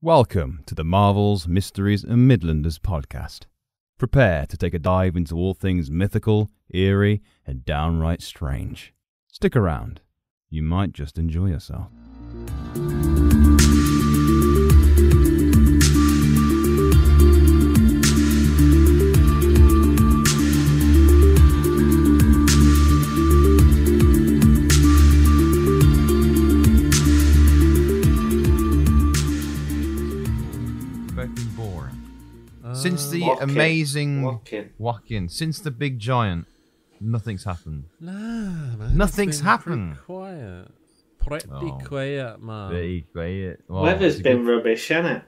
Welcome to the Marvels, Mysteries and Midlanders podcast. Prepare to take a dive into all things mythical, eerie and downright strange. Stick around. You might just enjoy yourself. Since the amazing walk-in, since the big giant, nothing's happened. No, man. Nothing's happened. Quiet. Pretty quiet, man. Pretty quiet. Well, weather's been rubbish, hasn't it?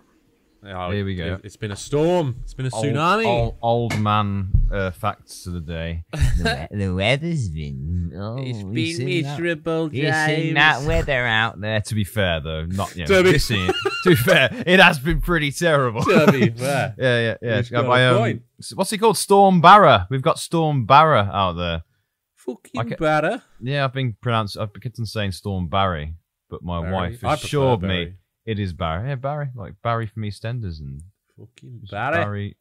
Oh, here we go. It's been a storm. It's been a tsunami. Old man facts of the day. The weather's been. It's been miserable, James. You've seen that weather out there. To be fair, though, not to be fair, it has been pretty terrible. To be fair, yeah. What's he called? Storm Barra. We've got Storm Barra out there. Fucking Barra. Yeah, I've kept on saying Storm Barry, but my wife assured me it is Barry. Yeah, Barry, like Barry from EastEnders and fucking Barry.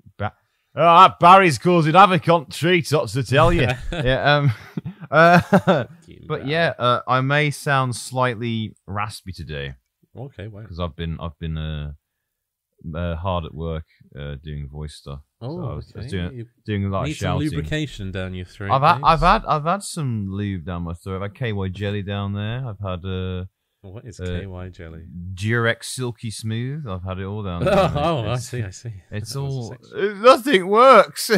Barry's causing havoc on treetops, to tell you. Yeah. But yeah, I may sound slightly raspy today. Okay, wow. Because I've been hard at work doing voice stuff. Oh, so I was okay. doing a lot of Need shouting. some lubrication down your throat. I've had some lube down my throat. I've had KY jelly down there. I've had what is KY jelly? Durex Silky Smooth. I've had it all down there. I see. It's all nothing works.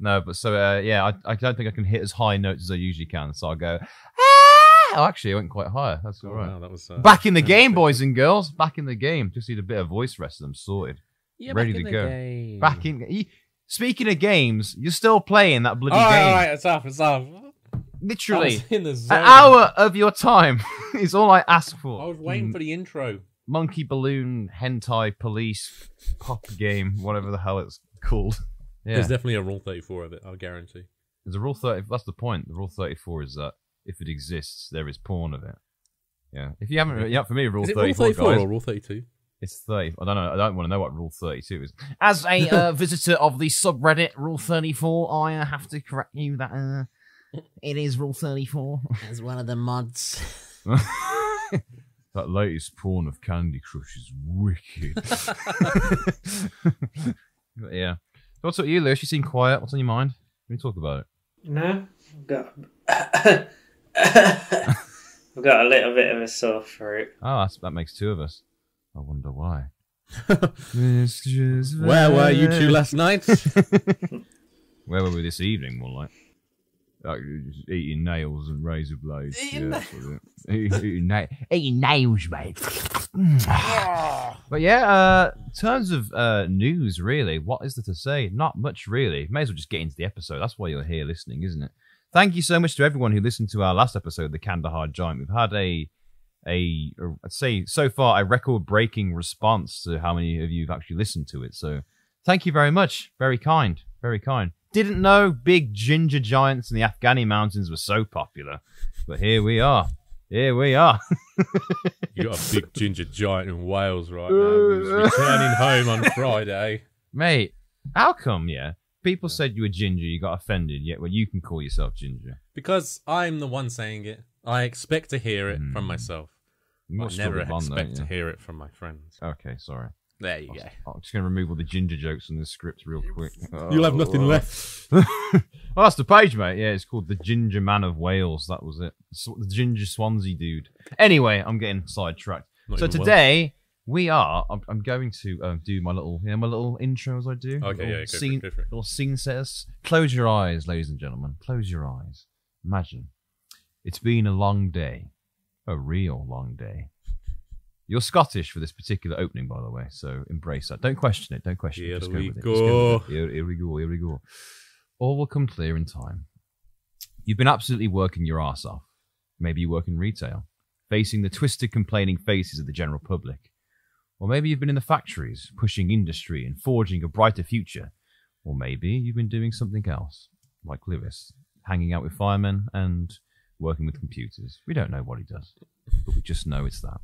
No, but so yeah, I don't think I can hit as high notes as I usually can. So I go. Oh, actually, I went quite high. That's all right. Wow, that was, back in the game, boys and girls. Back in the game. Just need a bit of voice rest, and I'm sorted. Yeah, ready to go. Back in. Speaking of games, you're still playing that bloody game. All right, it's off. Literally, in the zone. An hour of your time is all I ask for. I was waiting for the intro. Monkey Balloon Hentai Police Pop Game, whatever the hell it's called. Yeah. There's definitely a Rule 34 of it, I'll guarantee. There's a Rule 30. That's the point. The Rule 34 is that if it exists, there is porn of it. Yeah. If you haven't, for me, Rule 34, Rule 34 guys, or Rule 32? It's 30. I don't know. I don't want to know what Rule 32 is. As a visitor of the subreddit Rule 34, I have to correct you that it is Rule 34. As one of the mods. That latest porn of Candy Crush is wicked. But yeah. What's up with you, Lewis? You seem quiet. What's on your mind? Can we talk about it? No, I've got a little bit of a sore throat. Oh, that makes two of us. I wonder why. Where were you two last night? Where were we this evening, more like? Just eating nails and razor blades. Eating nails, mate. But yeah, in terms of news, really, what is there to say? Not much, really. May as well just get into the episode. That's why you're here listening, isn't it? Thank you so much to everyone who listened to our last episode, The Kandahar Giant. We've had I'd say so far a record-breaking response to how many of you have actually listened to it. So thank you very much. Very kind. Very kind. Didn't know big ginger giants in the Afghani mountains were so popular, but here we are. Here we are. You got a big ginger giant in Wales right now who's returning home on Friday. Mate, how come, people said you were ginger, you got offended, yet well, you can call yourself ginger? Because I'm the one saying it. I expect to hear it from myself. I never expect to hear it from my friends. Okay, sorry. There you go. I'm just going to remove all the ginger jokes from this script real quick. You'll have nothing left. Well, that's the page, mate. Yeah, it's called The Ginger Man of Wales. That was it. The Ginger Swansea dude. Anyway, I'm getting sidetracked. So today, I'm going to do my little intro as I do. Okay, go for it. Little scene setters. Close your eyes, ladies and gentlemen. Close your eyes. Imagine. It's been a long day. A real long day. You're Scottish for this particular opening, by the way, so embrace that. Don't question it. Here Just we go. go. Here we go. All will come clear in time. You've been absolutely working your arse off. Maybe you work in retail, facing the twisted, complaining faces of the general public. Or maybe you've been in the factories, pushing industry and forging a brighter future. Or maybe you've been doing something else, like Lewis, hanging out with firemen and working with computers. We don't know what he does, but we just know it's that.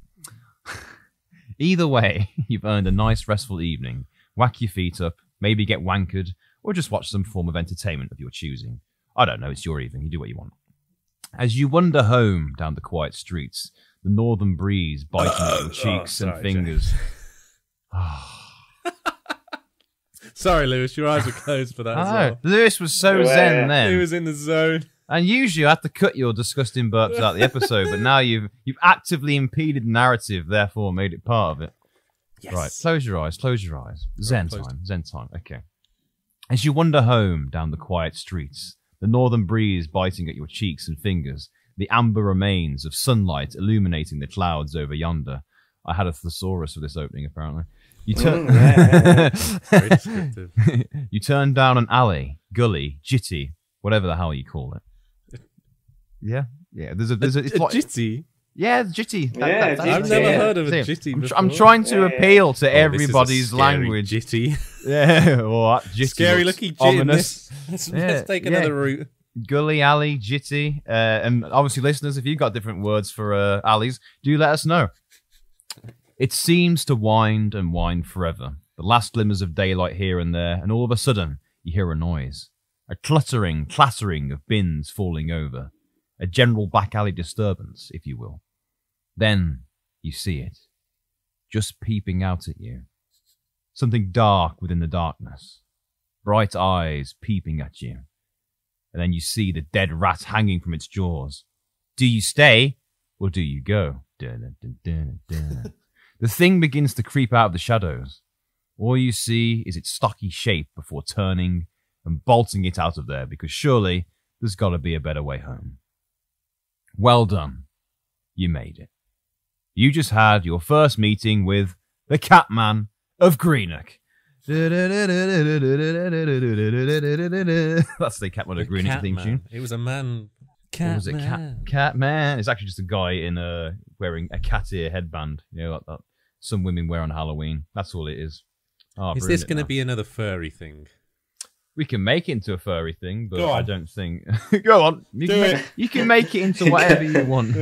Either way, you've earned a nice restful evening. Whack your feet up, maybe get wankered, or just watch some form of entertainment of your choosing. I don't know, it's your evening, you do what you want. As you wander home down the quiet streets, the northern breeze biting at your cheeks and fingers. Sorry, Lewis, your eyes were closed for that as well. Lewis was so zen then. He was in the zone. And usually I have to cut your disgusting burps out of the episode, but now you've actively impeded the narrative, therefore made it part of it. Yes. Right, close your eyes. Zen time, okay. As you wander home down the quiet streets, the northern breeze biting at your cheeks and fingers, the amber remains of sunlight illuminating the clouds over yonder. I had a thesaurus for this opening, apparently. You turn, Very descriptive. You turn down an alley, gully, jitty, whatever the hell you call it. Yeah. There's a it's like, jitty. Yeah, jitty. I've never heard of a jitty before. I'm trying to appeal to everybody's language. Jitty. Yeah, or jitty. Scary looking ominous. Let's take another route. Gully, alley, jitty, and obviously, listeners, if you've got different words for alleys, do let us know. It seems to wind and wind forever. The last glimmers of daylight here and there, and all of a sudden, you hear a noise. A clattering of bins falling over. A general back alley disturbance, if you will. Then you see it, just peeping out at you. Something dark within the darkness. Bright eyes peeping at you. And then you see the dead rat hanging from its jaws. Do you stay, or do you go? Dun, dun, dun, dun. The thing begins to creep out of the shadows. All you see is its stocky shape before turning and bolting it out of there, because surely there's got to be a better way home. Well done. You made it. You just had your first meeting with the Cat Man of Greenock. That's the Cat Man of Greenock theme tune. It was a man. Cat Man. It's actually just a guy in wearing a cat ear headband. You know, like that some women wear on Halloween. That's all it is. Oh, is this going to be another furry thing? We can make it into a furry thing, but I don't think... Go on. You can make it into whatever you want.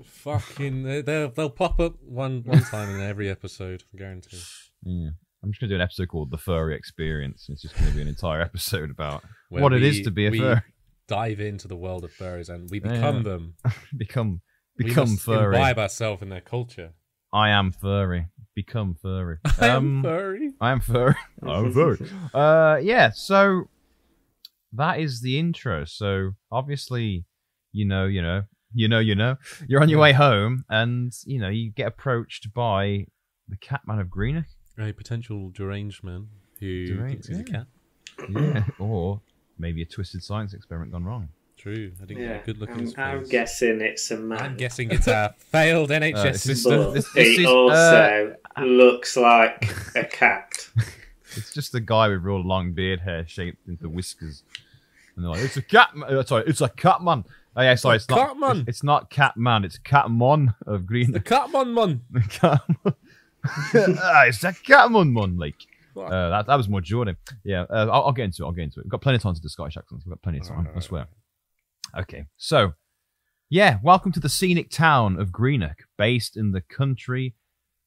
Fucking... They'll pop up one time in every episode, I guarantee. Yeah. I'm just going to do an episode called The Furry Experience. It's just going to be an entire episode about what it is to be a furry. Dive into the world of furries and we become them. become we must furry. Imbibe ourselves in their culture. I am furry. Become furry. I am furry. I'm furry. Yeah, so that is the intro. So obviously, you're on your way home and, you get approached by the Cat Man of Greenock. A potential deranged man who thinks he's a cat. Yeah, or maybe a twisted science experiment gone wrong. True. I didn't get a good look at his face. I'm guessing it's a man. I'm guessing it's a failed NHS system. It also looks like a cat. It's just a guy with real long beard hair shaped into whiskers. And they're like, it's a cat man. Sorry, it's a cat man. Oh, yeah, sorry, it's not Catman. It's not Cat Man, it's Catman of Greenock. The Catman man. It's a Catman man, like. That was more Jordan. Yeah, I'll get into it. We've got plenty of time to do Scottish accents. We've got plenty of time, I swear. Okay, so, yeah, welcome to the scenic town of Greenock, based in the country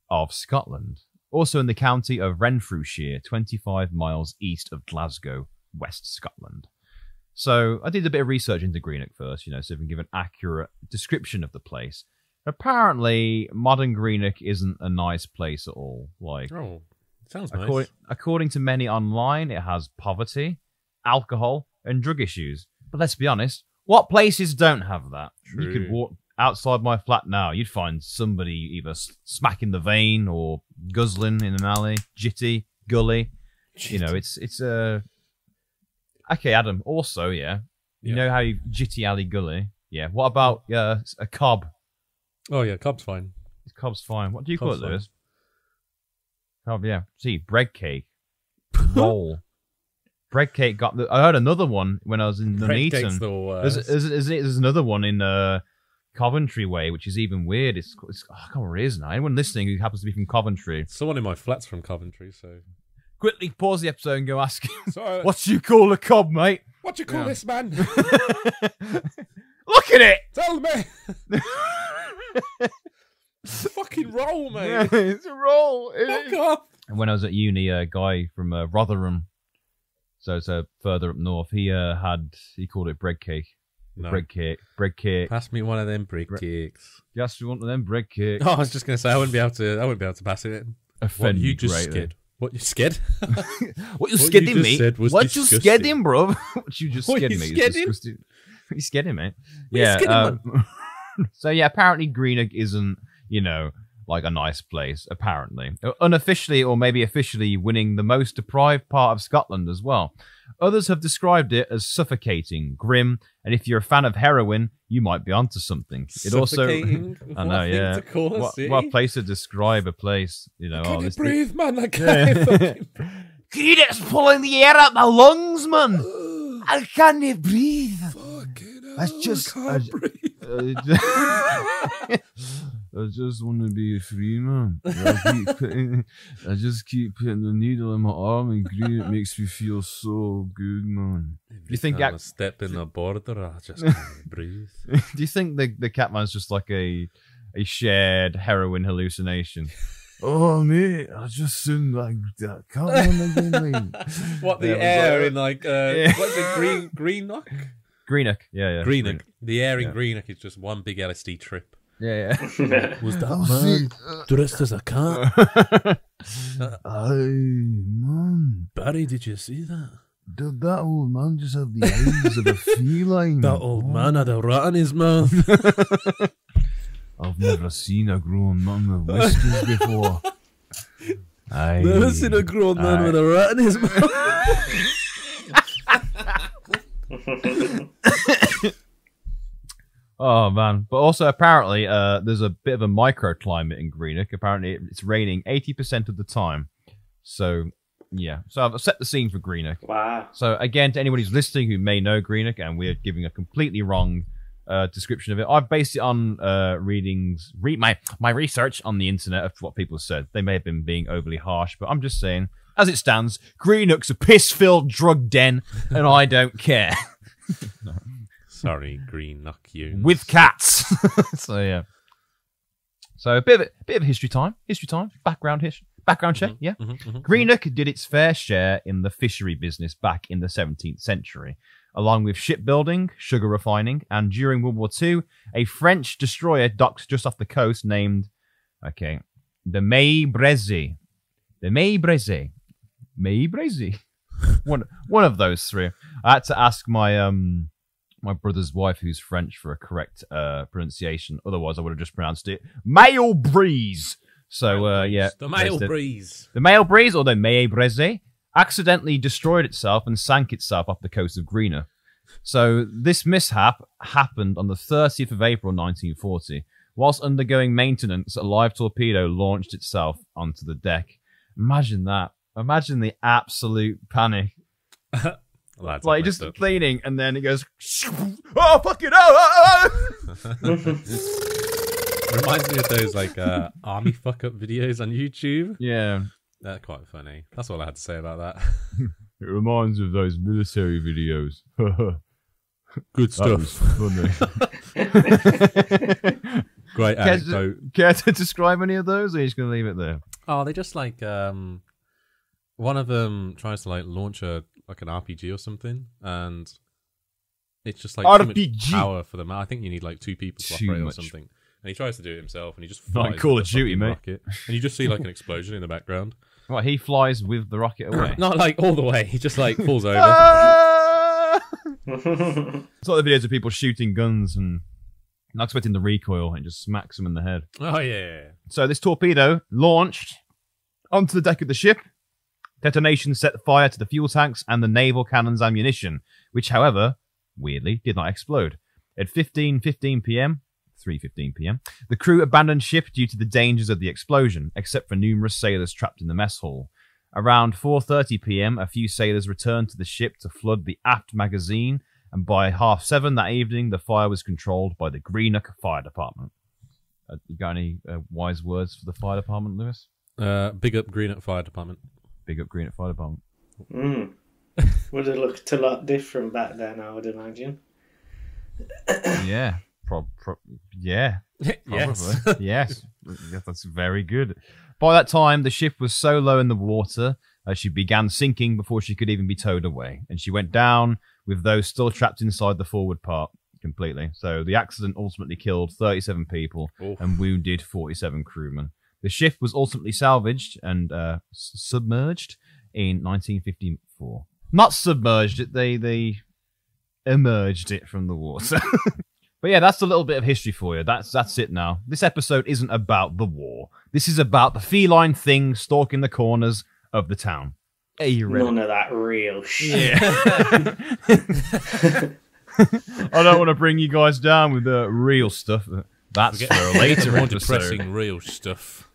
of Scotland. Also in the county of Renfrewshire, 25 miles east of Glasgow, West Scotland. So, I did a bit of research into Greenock first, so I can give an accurate description of the place. Apparently, modern Greenock isn't a nice place at all. Sounds nice. According to many online, it has poverty, alcohol, and drug issues. But let's be honest, what places don't have that? True. You could walk outside my flat now, you'd find somebody either smacking the vein or guzzling in an alley, jitty, gully. It's a... Okay, Adam, also, you know how you jitty alley gully? Yeah, what about a cob? Oh, yeah, cob's fine. Cob's fine. What do you call it, Lewis? Cob, yeah. See, bread cake. Roll. Bread cake I heard another one when I was in Nuneaton. There's another one in Coventry way, which is even weird. I can't remember what it is now. Anyone listening who happens to be from Coventry. Someone in my flat's from Coventry, so... Quickly pause the episode and go ask him, what you call a cob, mate? What you call this, man? Look at it! Tell me! Fucking roll, mate. Yeah, it's a roll. Fuck off. And when I was at uni, a guy from Rotherham, so it's further up north, he called it bread cake. No. Bread cake. Pass me one of them bread cakes. Yes, you want them bread cake. Oh, I was just gonna say I wouldn't be able to pass it. Offend what, you me just greatly. scared? What you scared? What you scared you him, just mate? said was What you disgusting. scared him, bro? What you just What scared you me? scared him? What you scared him, mate? What you scared him, So yeah, apparently Greenock isn't, like a nice place. Apparently, unofficially or maybe officially, winning the most deprived part of Scotland as well. Others have described it as suffocating, grim, and if you're a fan of heroin, you might be onto something. It also, I know, yeah. What place to describe a place? Can you breathe, man? I Yeah. can't. Fucking... Can you just pulling the air out my lungs, man? I can't breathe. I just want to be free, man. I just keep putting the needle in my arm and green. It makes me feel so good, man. Do you think I step in the border, I just can't breathe. Do you think the Catman's just like a shared heroin hallucination? Oh, mate, I just sound like that Catman again, mate. What, the air in what's it, Greenock? Greenock, yeah. Greenock. The air in Greenock is just one big LSD trip. Yeah. Was that man dressed as a cat? Man. Barry, did you see that? That old man just had the eyes of a feline. That old man had a rat in his mouth. I've never seen a grown man with whiskers before. Never seen a grown man with a rat in his mouth. Oh man! But also apparently, there's a bit of a microclimate in Greenock. Apparently, it's raining 80% of the time. So yeah. So I've set the scene for Greenock. Wow. So again, to anybody who's listening who may know Greenock, and we're giving a completely wrong description of it, I've based it on my research on the internet of what people said. They may have been being overly harsh, but I'm just saying, as it stands, Greenock's a piss-filled drug den, and I don't care. No. Sorry, Greenock, you With cats. So yeah. So a bit of history time. Background check. Yeah. Greenock did its fair share in the fishery business back in the 17th century, along with shipbuilding, sugar refining, and during World War II, a French destroyer docked just off the coast named, the May-Breze. One of those three. I had to ask my brother's wife, who's French, for a correct pronunciation. Otherwise, I would have just pronounced it Mail Breeze. So, yeah. The Mail Breeze. The Mail Breeze, or the May-Breze, accidentally destroyed itself and sank itself off the coast of Greenock. So, this mishap happened on the 30th of April, 1940. Whilst undergoing maintenance, a live torpedo launched itself onto the deck. Imagine that. Imagine the absolute panic. Like just cleaning, and then it goes, oh, fuck it, Reminds me of those army fuck up videos on YouTube. Yeah, they're quite funny. That's all I had to say about that. It reminds me of those military videos. Good stuff. Funny. Great anecdote. Care to describe any of those, or are you just going to leave it there? Oh, they just one of them tries to launch an RPG or something, and it's just too much power for them. I think you need two people to operate or something. And he tries to do it himself, and he just flies. Like Call of Duty, mate. Rocket, and you just see an explosion in the background. What, he flies with the rocket away? Not all the way. He just falls over. It's like the videos of people shooting guns and not expecting the recoil, and just smacks them in the head. Oh yeah. So this torpedo launched onto the deck of the ship. Detonation set fire to the fuel tanks and the naval cannon's ammunition, which, however, weirdly, did not explode. At 3:15 p.m., the crew abandoned ship due to the dangers of the explosion, except for numerous sailors trapped in the mess hall. Around 4:30 p.m., a few sailors returned to the ship to flood the aft magazine, and by 7:30 that evening, the fire was controlled by the Greenock Fire Department. You got any wise words for the fire department, Lewis? Big up Greenock Fire Department. Big up Greenock Fire Department. Would have looked a lot different back then, I would imagine. Yeah. Yeah. Yes. Probably. Yes. That's very good. By that time, the ship was so low in the water she began sinking before she could even be towed away, and she went down with those still trapped inside the forward part completely. So the accident ultimately killed 37 people and wounded 47 crewmen. The ship was ultimately salvaged and submerged in 1954. Not submerged it, they emerged it from the water. But yeah, that's a little bit of history for you. That's it now. This episode isn't about the war. This is about the feline thing stalking the corners of the town. Hey, you ready? None of that real shit. Yeah. I don't want to bring you guys down with the real stuff. That's for a later more episode. depressing real stuff.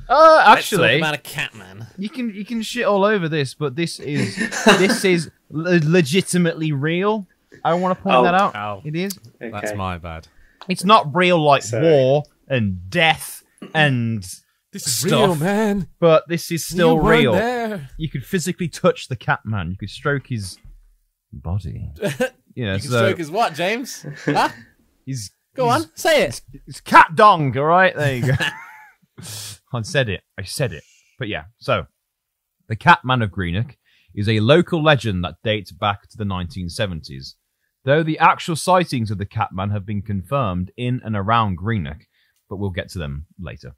Actually, about a Catman. you can shit all over this, but this is legitimately real. I want to point that out. Ow. It is. Okay. That's my bad. It's not real like war and death and This is stuff, real, man. but this is still You weren't real. there. You could physically touch the Catman. You could stroke his body. You know, You can stroke his what, James? Huh? he's Go on, say it. It's cat dong, all right? There you go. I said it. But yeah, so the Cat Man of Greenock is a local legend that dates back to the 1970s. Though the actual sightings of the Catman have been confirmed in and around Greenock, but we'll get to them later.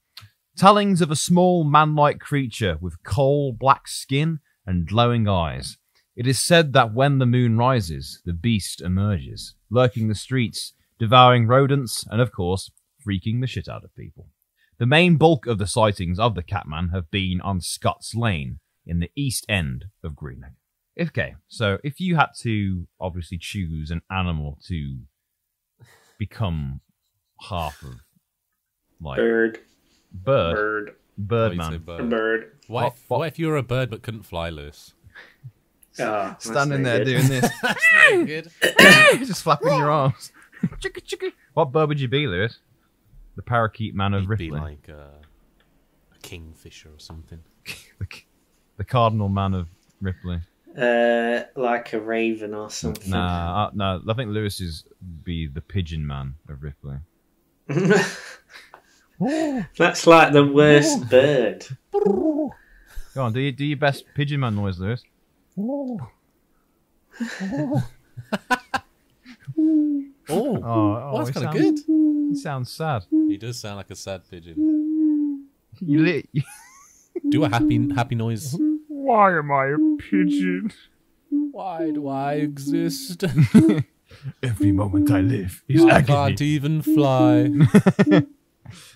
Tellings of a small man-like creature with coal black skin and glowing eyes. It is said that when the moon rises, the beast emerges, lurking the streets, devouring rodents, and of course, freaking the shit out of people. The main bulk of the sightings of the Catman have been on Scott's Lane in the east end of Greenock. Okay, so if you had to obviously choose an animal to become half of, like Bird. Birdman. Bird. What if you were a bird but couldn't fly, Lewis? Oh, Standing there doing this, That's no good. just flapping your arms. Chicka, chicka. What bird would you be, Lewis? The parakeet man of He'd Ripley. be like a kingfisher or something. The cardinal man of Ripley. Like a raven or something. Nah, no. I think Lewis is be the pigeon man of Ripley. That's like the worst bird. Go on, do your best pigeon man noise, Lewis. Oh, that's he kind of sounds- good. He sounds sad. He does sound like a sad pigeon. You Do a happy noise. Why am I a pigeon? Why do I exist? Every moment I live is I agony. can't even fly.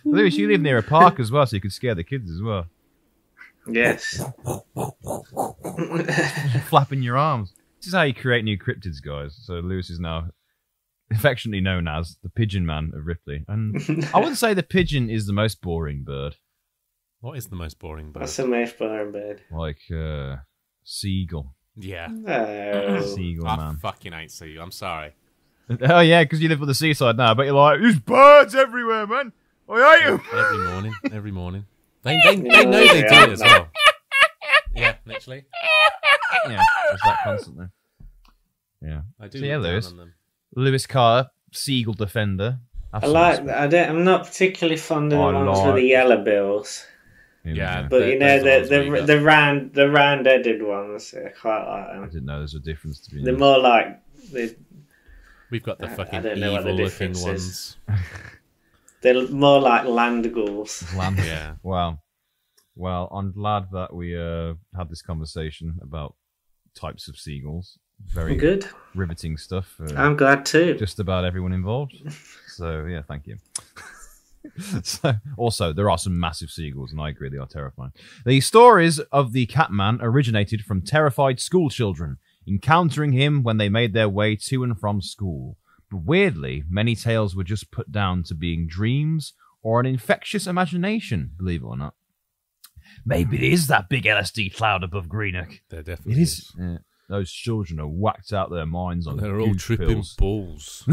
Lewis, you live near a park as well, so you could scare the kids as well. Yes. Flapping your arms. This is how you create new cryptids, guys. So Lewis is now affectionately known as the Pigeon Man of Ripley. And I wouldn't say the pigeon is the most boring bird. What is the most boring bird? What's the most boring bird? Like seagull. Yeah. Oh. Seagull I man. fucking hate sea. I'm sorry. Oh yeah, because you live on the seaside now. But you're like, there's birds everywhere, man. I hate them. Every morning. They know they do it as well. Yeah, literally. Yeah, just that constantly. Yeah. I do So yeah, look down Lewis. on them. Lewis Carr, seagull defender. I like. I'm not particularly fond of the I ones with like- the yellow bills, Yeah, but you know those are the ones we the round-headed ones. I quite like I them. didn't know there's a difference to be They're more like We've got the I fucking don't know what the evil-looking difference ones. is. They're more like land gulls. land. Yeah. Well, I'm glad that we had this conversation about types of seagulls. Very Good. riveting stuff. I'm glad too. Just about everyone involved. So yeah, thank you. So, also, there are some massive seagulls, and I agree they are terrifying. The stories of the Catman originated from terrified school children encountering him when they made their way to and from school. But weirdly, many tales were just put down to being dreams or an infectious imagination, believe it or not. Maybe it is that big LSD cloud above Greenock. There definitely It is. Yeah. Those children are whacked out their minds on They're all goose tripping pills. balls.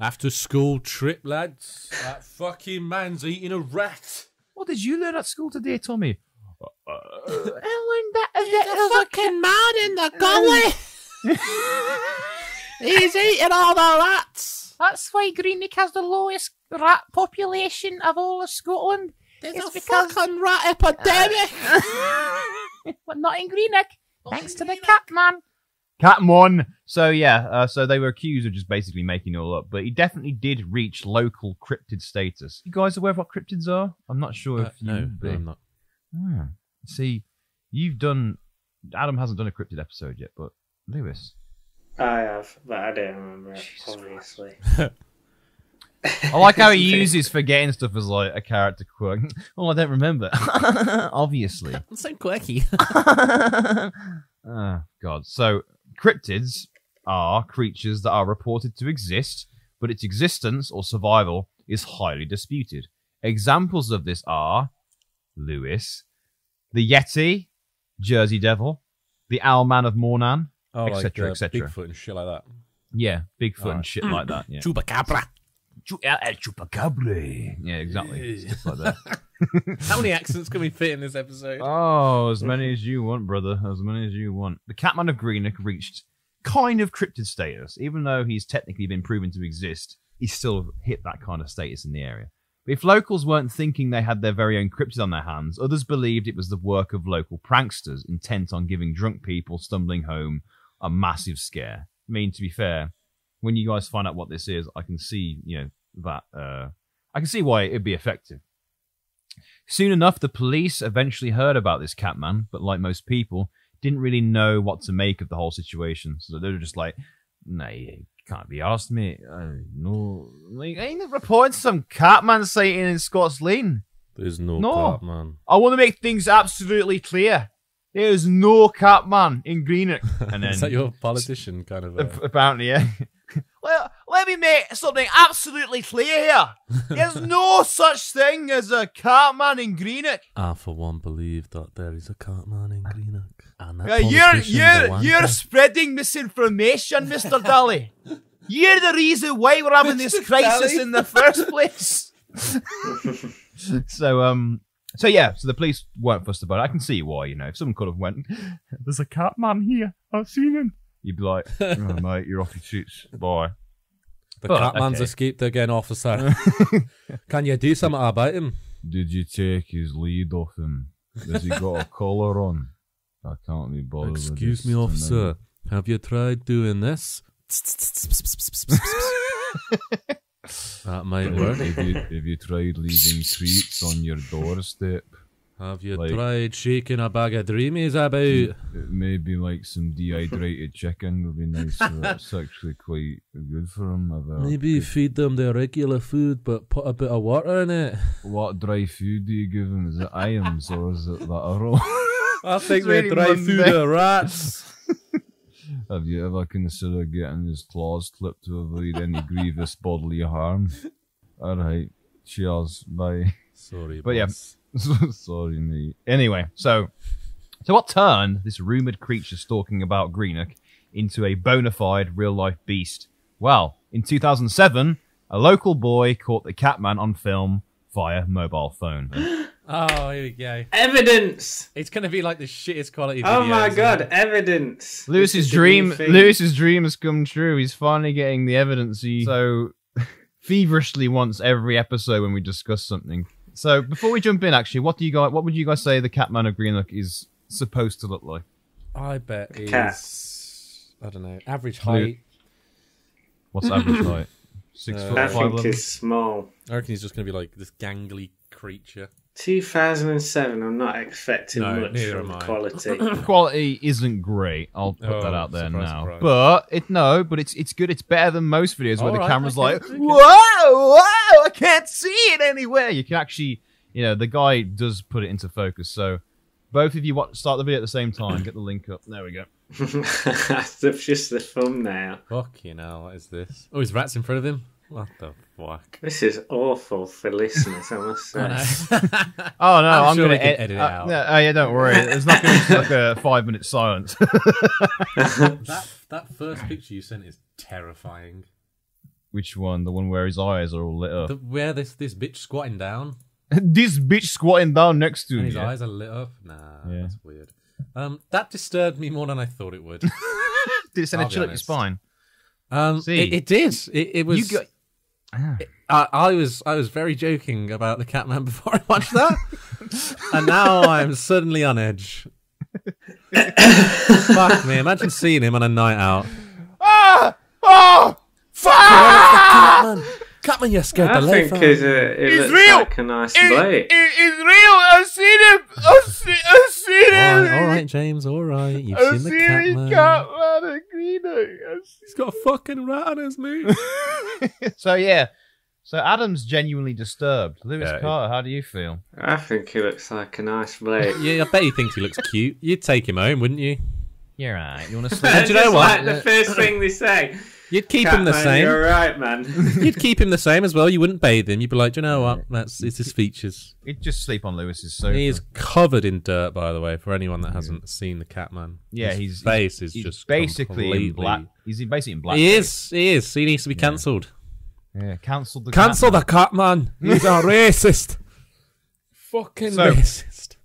After school trip, lads. That fucking man's eating a rat. What did you learn at school today, Tommy? fucking man in the gully. He's eating all the rats. That's why Greenock has the lowest rat population of all of Scotland. There's a fucking rat epidemic. But not in Greenock. Thanks to the Catman. Catman. So yeah, so they were accused of just basically making it all up, but he definitely did reach local cryptid status. You guys aware of what cryptids are? I'm not sure if no, I'm not. See, Adam hasn't done a cryptid episode yet, but Lewis. I have, but I don't remember it, obviously. I like how he uses forgetting stuff as like a character quirk. Oh, I don't remember. Obviously. I'm so quirky. Oh, God. So, cryptids are creatures that are reported to exist, but its existence or survival is highly disputed. Examples of this are Lewis, the Yeti, Jersey Devil, the Owl Man of Mornan, etc., etc. Bigfoot and shit like that. Yeah, Bigfoot and shit like that. Yeah. Chupacabra. Chupacabra. Yeah, exactly. Stuff like that. How many accents can we fit in this episode? Oh, as many as you want, brother. As many as you want. The Catman of Greenock reached kind of cryptid status. Even though he's technically been proven to exist, he still hit that kind of status in the area. But if locals weren't thinking they had their very own cryptid on their hands, others believed it was the work of local pranksters intent on giving drunk people stumbling home a massive scare. I mean, to be fair, when you guys find out what this is, I can see, that I can see why it'd be effective. Soon enough, the police eventually heard about this Catman, but like most people, didn't really know what to make of the whole situation. So they were just like, "Nah, you can't be asked, mate. No, like, ain't reporting some Catman sighting in Scots Lane. There's no Catman. I want to make things absolutely clear. There is no Catman in Greenock." And then, is that your politician kind of? Apparently, yeah. Well, let me make something absolutely clear here. There's no such thing as a Catman in Greenock. I, for one, believe that there is a Catman in Greenock. And You're spreading misinformation, Mr. Daly. You're the reason why we're having this crisis in the first place. So the police weren't fussed about it. I can see why, if someone could have went, "There's a Catman here, I've seen him," you'd be like, "Oh, mate, you're off your shoots, bye." The Catman's escaped again, officer. Can you do something about him? Did you take his lead off him? Has he got a collar on? I can't be bothered. Excuse me, officer. Have you tried doing this? That might work. Have you tried leaving treats on your doorstep? Have you tried shaking a bag of dreamies about? Maybe like some dehydrated chicken would be nice. It's actually quite good for them. Maybe feed them their regular food, but put a bit of water in it. What dry food do you give them? Is it iams or is it that arrow? I think they dry food are rats. Have you ever considered getting his claws clipped to avoid any grievous bodily harm? Alright, cheers, bye. Sorry, but boss. Sorry, mate. Anyway, so what turned this rumoured creature stalking about Greenock into a bona fide real-life beast? Well, in 2007, a local boy caught the Catman on film via mobile phone. Oh, here we go. Evidence! It's going to be like the shittest quality video. Oh my god, evidence! Lewis's dream has come true. He's finally getting the evidence he so feverishly wants every episode when we discuss something. So before we jump in, actually, what would you guys say the Catman of Greenock is supposed to look like? I bet he's, I don't know, average height. What's average height? 6 foot, I 5'11"? think it's small. I reckon he's just going to be like this gangly creature. 2007, I'm not expecting much neither from am I. quality. Quality isn't great. I'll put that out there now. Surprise. But it's good. It's better than most videos where the camera's like, okay. whoa, I can't see it anywhere. You can actually, the guy does put it into focus. So both of you start the video at the same time. Get the link up. There we go. That's just the thumbnail. Fucking hell, what is this? Oh, his rat's in front of him? What the fuck? This is awful for listeners, I must say. Oh no, I'm sure going to edit it out. Yeah, don't worry. There's not going to be like a 5-minute silence. That first picture you sent is terrifying. Which one? The one where his eyes are all lit up? Where this bitch squatting down? This bitch squatting down next to him. And his eyes are lit up? Nah, that's weird. That disturbed me more than I thought it would. Did it send a chill up your spine? It did. It was. You got... I was very joking about the Catman before I watched that, and now I'm suddenly on edge. Fuck me! Imagine seeing him on a night out. Fuck! Catman! Catman, you're scared the life out. It looks real. Like a nice blade. It's real. I've seen him. I've seen him. All right, James. All right, you've seen the Catman. Catman of Greenock. He's got a fucking rat on his move. So yeah. So Adam's genuinely disturbed. Lewis Carter, how do you feel? I think he looks like a nice blade. Yeah, I bet he thinks he looks cute. You'd take him home, wouldn't you? You're right. You want to sleep? Do you know what? Like the first thing they say. You'd keep him the same. You're right, man. You'd keep him the same as well. You wouldn't bathe him. You'd be like, do you know what? It's his features. He'd just sleep on Lewis's sofa. He is covered in dirt, by the way, for anyone that hasn't seen the Catman. Yeah, his face is he's just basically completely... in black. He's basically in black. He is. He needs to be cancelled. Yeah, cancel the Catman. He's a racist. Fucking racist.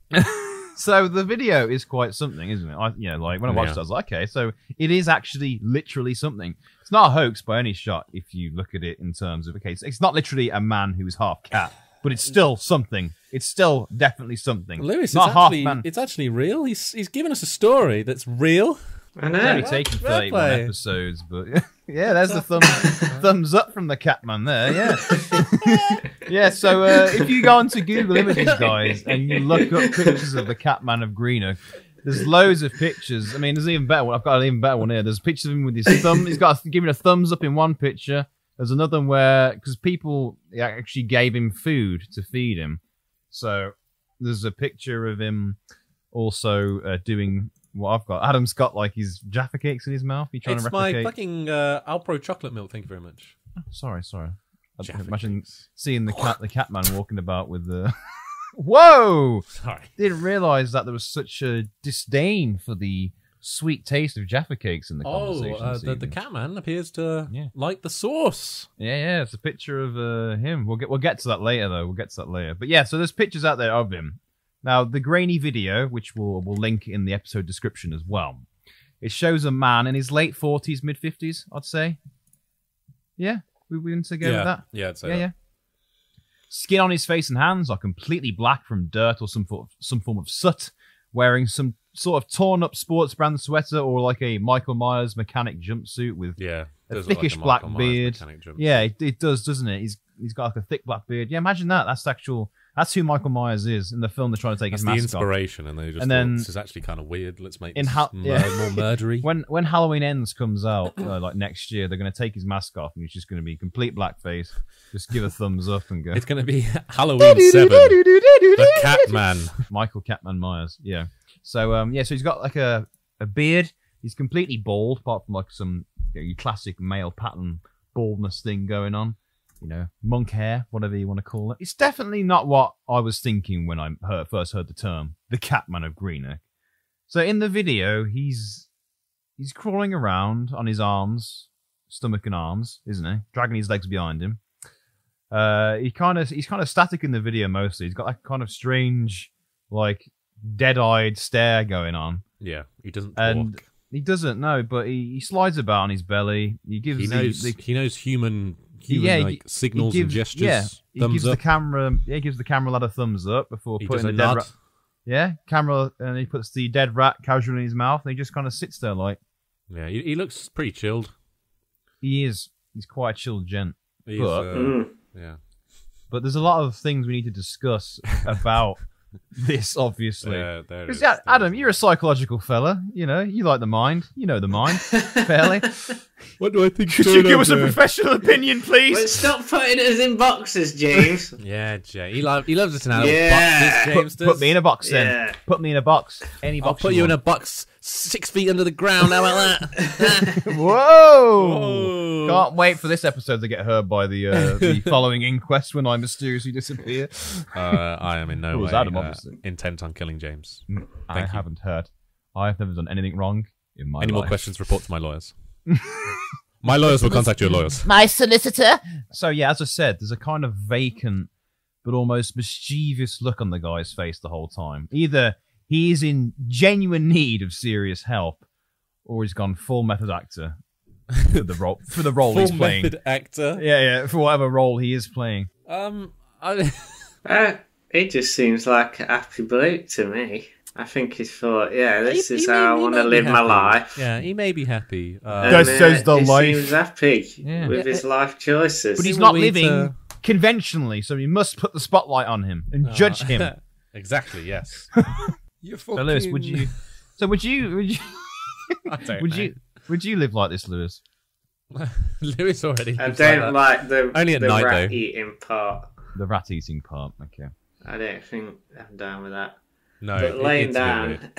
So the video is quite something, isn't it? Like when I watched it, I was like, okay, so it is actually literally something. It's not a hoax by any shot if you look at it in terms of, okay, it's not literally a man who's half cat, but it's still something. It's still definitely something. Lewis, not it's half actually, man. It's actually real. He's given us a story that's real. I know. It's only taken 31 episodes, but yeah, there's the thumbs up from the Catman there, yeah. Yeah, so if you go onto Google Images, guys, and you look up pictures of the Catman of Greenock, there's loads of pictures. I mean, there's an even better one. I've got an even better one here. There's pictures of him with his thumb. He's got giving a thumbs up in one picture. There's another one where, because people actually gave him food to feed him. So there's a picture of him also doing... what I've got. Adam's got like his Jaffa cakes in his mouth. He's trying to replicate. It's my fucking Alpro chocolate milk. Thank you very much. Sorry. Jaffa Imagine cakes. seeing the Catman walking about with the. Whoa! Sorry. Didn't realise that there was such a disdain for the sweet taste of Jaffa cakes in the conversation. The Catman appears to like the sauce. Yeah. It's a picture of him. We'll get to that later though. But yeah, so there's pictures out there of him. Now, the grainy video, which we'll link in the episode description as well, it shows a man in his late 40s, mid-50s, I'd say. Yeah? We going to go with that? Yeah, I'd say that. Yeah. Skin on his face and hands are completely black from dirt or some form of soot, wearing some sort of torn-up sports brand sweater or like a Michael Myers mechanic jumpsuit with a thickish black beard. Yeah, it does, doesn't it? He's got like a thick black beard. Yeah, imagine that. That's who Michael Myers is in the film. They're trying to take his mask off. The inspiration, and they just thought, this is actually kind of weird. Let's make this more murdery. When Halloween Ends comes out, like next year, they're going to take his mask off, and he's just going to be complete blackface. Just give a thumbs up and go. It's going to be Halloween 7. The Catman. Michael Catman Myers. Yeah. So so he's got like a beard. He's completely bald, apart from like some classic male pattern baldness thing going on. Monk hair, whatever you want to call it. It's definitely not what I was thinking when I first heard the term, the Catman of Greenock. So in the video, he's crawling around on his arms, stomach and arms, isn't he? Dragging his legs behind him. He's kind of static in the video mostly. He's got like kind of strange, like dead-eyed stare going on. Yeah, he doesn't talk. He doesn't, no, but he slides about on his belly. He knows human signals and gestures. Yeah, he thumbs gives up. the camera. Yeah, he gives the camera lad a thumbs up before He putting does the a dead nod. rat. Yeah, camera, and he puts the dead rat casually in his mouth, and he just kind of sits there like. Yeah, he looks pretty chilled. He is. He's quite a chilled gent. He's, Yeah. But there's a lot of things we need to discuss about this, obviously. Because Adam, you're a psychological fella. You like the mind. You know the mind fairly. What do I think? Could you give us a professional opinion, please? Well, stop putting us in boxes, James. Yeah, Jay. He loves it in boxes, James does. Put me in a box then. Yeah. Put me in a box. Any box. I'll put you in a box 6 feet under the ground. How about that? Whoa! Can't wait for this episode to get heard by the following inquest when I mysteriously disappear. I am in no way Adam, obviously. intent on killing James. I haven't heard. I have never done anything wrong in my life. Any more questions? Report to my lawyers. My lawyers will contact your lawyers. My solicitor. So yeah, as I said, there's a kind of vacant but almost mischievous look on the guy's face the whole time. Either he is in genuine need of serious help, or he's gone full method actor. for the role he's Full playing. method actor. Yeah, for whatever role he is playing. It just seems like a happy bloke to me. I think he's thought, this is how I want to live my life. Yeah, he may be happy. This is the he life. seems happy with his life choices. But he's not living conventionally, so we must put the spotlight on him and judge him. Exactly. Yes. You fucking... So, Lewis, would you? I don't Would you live like this, Lewis? Lewis already. I don't like the only at night rat though. eating part. The rat eating part. Okay. I don't think I'm down with that. No, but laying down,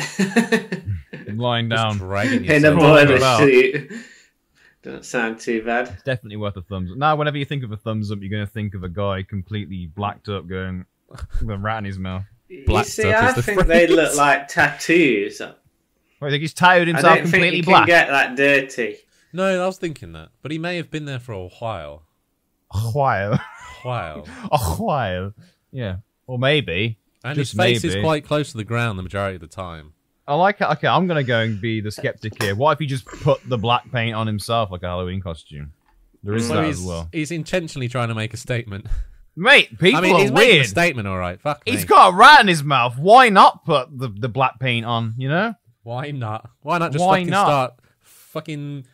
lying down, in a boiler suit doesn't sound too bad. It's definitely worth a thumbs up. Now, whenever you think of a thumbs up, you're going to think of a guy completely blacked up, going with a rat in his mouth. You see, I think they look like tattoos. What, you think he's tattooed himself completely black? I don't think he can get that dirty. No, I was thinking that, but he may have been there for a while. A while. A while. Yeah, or maybe. And his face is quite close to the ground the majority of the time. I like it. Okay, I'm going to go and be the skeptic here. What if he just put the black paint on himself like a Halloween costume? There is that as well. He's intentionally trying to make a statement. Mate, people are he's weird. Making a statement, all right. Fuck He's got a rat in his mouth. Why not put the black paint on, you know? Why not? Why not just start fucking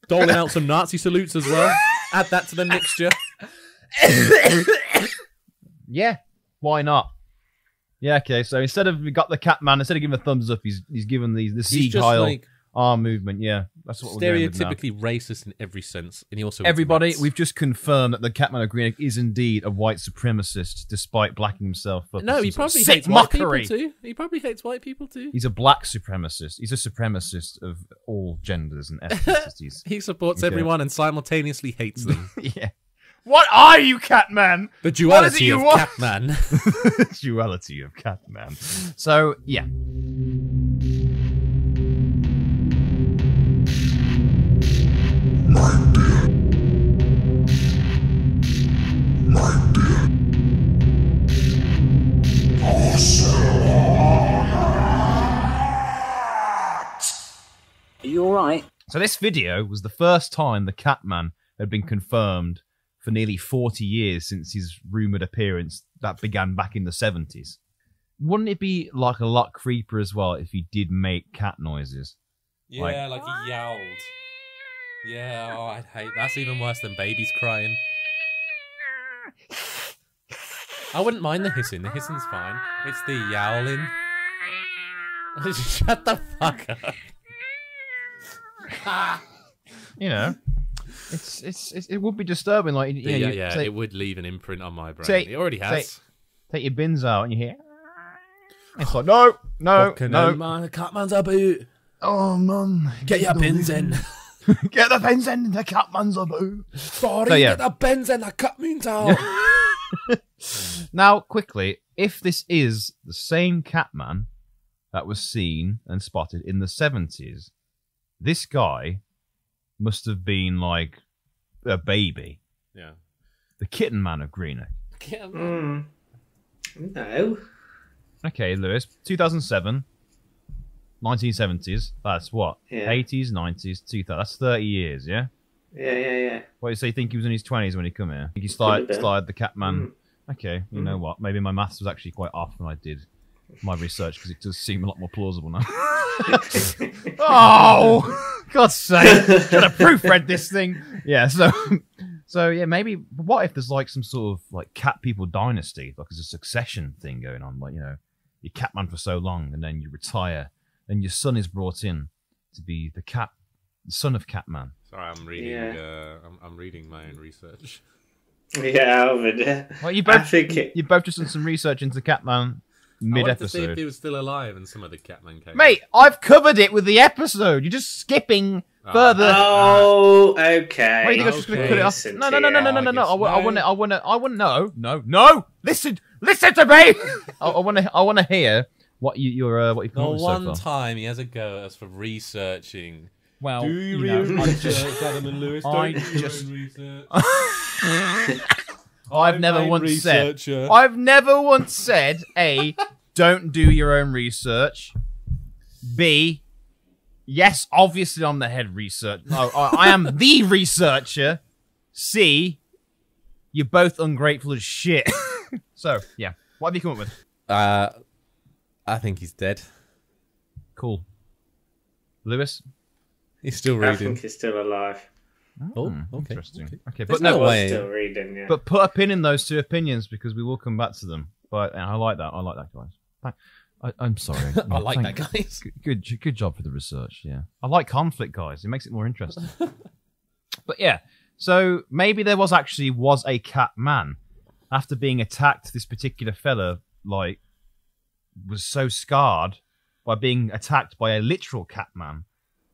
doling out some Nazi salutes as well? Add that to the mixture. Yeah, why not? Yeah, okay, so instead of we got the Catman, instead of giving a thumbs up, he's given the Sieg Heil arm movement. Yeah, that's what we're going with now. Stereotypically racist in every sense, and he also everybody. We've just confirmed that the Catman of Greenock is indeed a white supremacist, despite blacking himself up. No, he probably hates white people too. He probably hates white people too. He's a black supremacist. He's a supremacist of all genders and ethnicities. He supports everyone and simultaneously hates them. Yeah. What are you, Catman? The duality of Catman. The duality of Catman. So, yeah. My dear. My dear. Are you alright? So this video was the first time the Catman had been confirmed for nearly 40 years since his rumoured appearance that began back in the 70s. Wouldn't it be like a lot creepier as well if he did make cat noises? Yeah, like he yowled. Yeah, oh, I'd hate that's even worse than babies crying. I wouldn't mind the hissing. The hissing's fine. It's the yowling. Shut the fuck up. You know, it would be disturbing. Like, it would leave an imprint on my brain. It already has. Take your bins out and you hear. It's like no, man, the Catman's about. Oh man, get your bins in. Get the bins in. The Catman's about. Sorry, get the bins in. The Catman's out. Now, quickly, if this is the same Catman that was seen and spotted in the 70s, this guy must have been like a baby. Yeah. The Kitten Man of Greenock. No. Okay, Lewis. 2007. 1970s. That's what? Yeah. 80s, 90s, 2000. That's 30 years, yeah? Yeah. What, so you think he was in his 20s when he come here? Think he started the Catman... Okay, you know what? Maybe my maths was actually quite off when I did my research, because it does seem a lot more plausible now. Oh, God's sake! Gotta proofread this thing. Yeah, so yeah, maybe. What if there's like some sort of like cat people dynasty, like there's a succession thing going on? Like, you know, you're Catman for so long, and then you retire, and your son is brought in to be the son of Catman. Sorry, I'm reading. I'm reading my own research. Yeah, over there. Well, you both just done some research into Catman mid-episode. I wanted to see if he was still alive and some of the Catman came. Mate, I've covered it with the episode. You're just skipping further. Oh, okay. Wait, you think I was just gonna cut it off? No. I want to. No. Listen to me. I want to hear what you've come up with so far. One time he has a go at us for researching. Well, do you read research, Adam and Lewis? I've never once said A, don't do your own research. B, Yes, obviously I'm the head researcher. No, I am the researcher. C, you're both ungrateful as shit. So, yeah. What have you come up with? I think he's dead. Cool. Lewis? He's still I reading. think he's still alive. Oh, okay. Interesting. Okay, There's but no no, way. Still reading, yeah. but put a pin in those two opinions because we will come back to them. But I like that. I like that, guys. I'm sorry. I like that, guys. Good job for the research. Yeah, I like conflict, guys. It makes it more interesting. But yeah, so maybe there was a cat man after being attacked. This particular fella was so scarred by being attacked by a literal cat man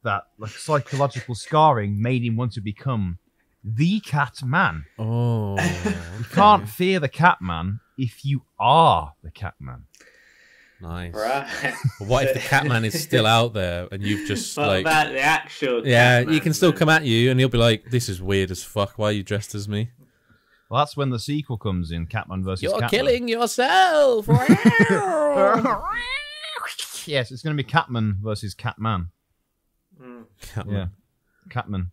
that psychological scarring made him want to become the cat man. Oh, you can't fear the cat man if you are the cat man. Nice. Right. But what if the cat man is still out there and you've just what about the actual yeah, cat he can man, still then? come at you and he'll be like, "This is weird as fuck. Why are you dressed as me?" Well, that's when the sequel comes in, Catman versus You're Catman. killing yourself. Yes, it's going to be Catman versus Catman. Catman. Yeah, Catman.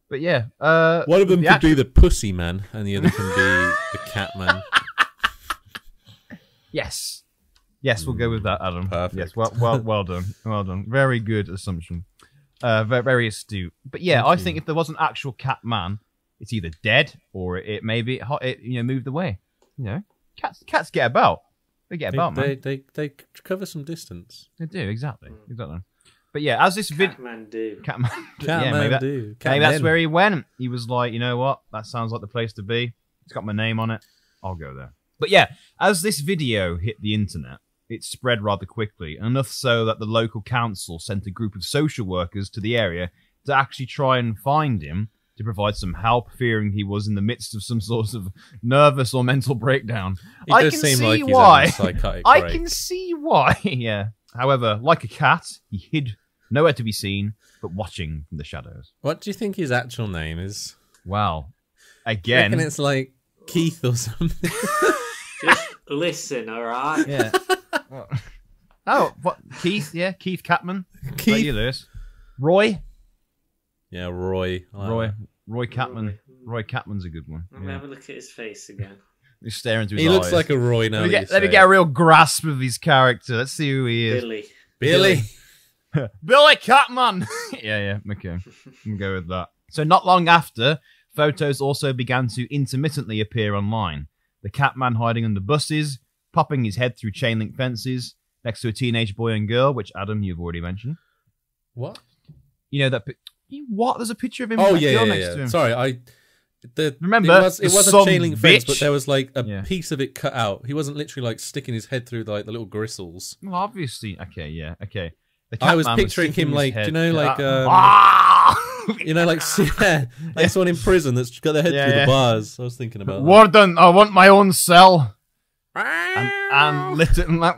But yeah, One of them the could be the pussy man, and the other can be the cat man. Yes, we'll go with that, Adam. Perfect. Yes, well done. Very good assumption. Very astute. But yeah, I think if there was an actual Catman, it's either dead or it maybe moved away. You know, cats get about. They get about, man. They cover some distance. They do exactly. But yeah, as this video, Catman do. Catman, Catman do. maybe Catman. that's where he went. He was like, you know what? That sounds like the place to be. It's got my name on it. I'll go there. But yeah, as this video hit the internet, it spread rather quickly, enough so that the local council sent a group of social workers to the area to actually try and find him to provide some help, fearing he was in the midst of some sort of nervous or mental breakdown. It does seem like he's having a psychotic break. I can see why. Yeah. However, like a cat, he hid nowhere to be seen, but watching from the shadows. What do you think his actual name is? Wow. I Again. reckon it's like Keith or something. Just listen, all right? Yeah. Oh, what? Keith? Yeah, Keith Catman. Keith. How you, Lewis? Roy? Yeah, Roy. I like that. Roy Catman. Roy Catman's a good one. Let me have a look at his face again. He's staring into his He eyes. looks like a Roy now. Let me get a real grasp of his character. Let's see who he is. Billy. Billy Catman! yeah, okay. We'll go with that. So not long after, photos also began to intermittently appear online. The Catman hiding under buses, popping his head through chain link fences, next to a teenage boy and girl, which, Adam, you've already mentioned. What? You know that... What? There's a picture of him Oh, with that girl yeah. next to him. Sorry, Remember, it was a some chain link fence, bitch. but there was like a piece of it cut out. He wasn't literally like sticking his head through like the little gristles. Well, obviously. Okay, yeah, okay. The I was Catman picturing sticking him his like, head- do you know, like, you know, like, yeah, like someone in prison that's got their head through the bars. I was thinking about that. Warden, I want my own cell. and lit it and like,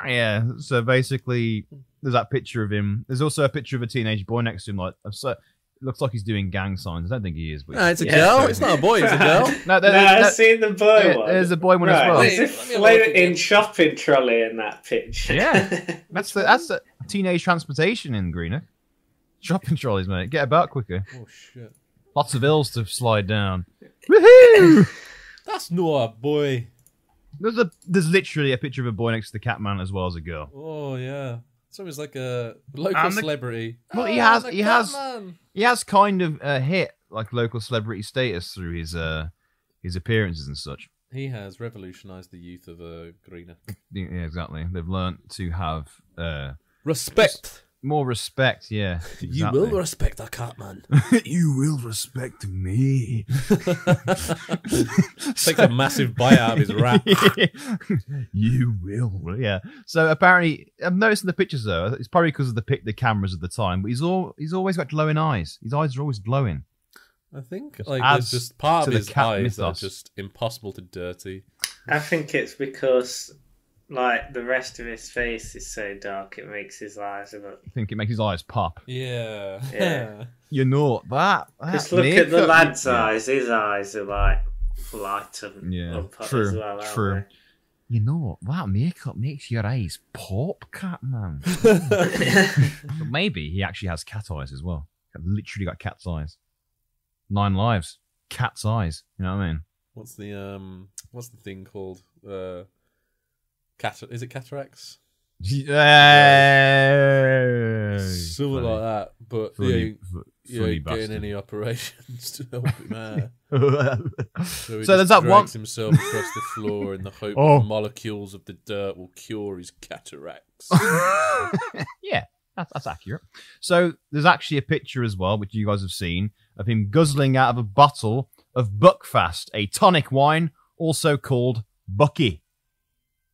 yeah. So basically, there's that picture of him. There's also a picture of a teenage boy next to him. Like, it looks like he's doing gang signs. I don't think he is. But No, it's a girl. It's not a boy. It's a girl. no, I've seen the boy one. There's a boy one as well. There's a floating shopping trolley in that picture. Yeah, that's the teenage transportation in Greenock. Shopping trolleys, mate. Get about quicker. Oh shit! Lots of hills to slide down. Woohoo! That's not a boy. There's literally a picture of a boy next to the Catman as well as a girl. Oh yeah. So it's like a local celebrity. Well, he has kind of hit like local celebrity status through his appearances and such. He has revolutionised the youth of Greenock. Yeah, exactly. They've learnt to have Respect. more respect. Yeah, exactly. You will respect a Catman. You will respect me. Takes a massive bite out of his rap. You will. Yeah. So apparently, I'm noticing the pictures though. It's probably because of the cameras of the time. But he's always got glowing eyes. His eyes are always glowing. I think like there's just part of his eyes that are just impossible to dirty. I think it's because like the rest of his face is so dark, it makes his eyes look. I think it makes his eyes pop. Yeah. Yeah. You know that. Just look at the lad's eyes. His eyes are like light and yeah, up as true, well. true. You know, that makeup makes your eyes pop, Catman. But maybe he actually has cat eyes as well. Literally got cat's eyes. 9 lives. Cat's eyes. You know what I mean? What's the thing called? Is it cataracts? Something Something like that. But funny you ain't getting bastard. any operations to help him out. So he So there's just that one. drags himself across the floor in the hope Oh. that molecules of the dirt will cure his cataracts. Yeah, that's accurate. So there's actually a picture as well, which you guys have seen, of him guzzling out of a bottle of Buckfast, a tonic wine, also called Bucky.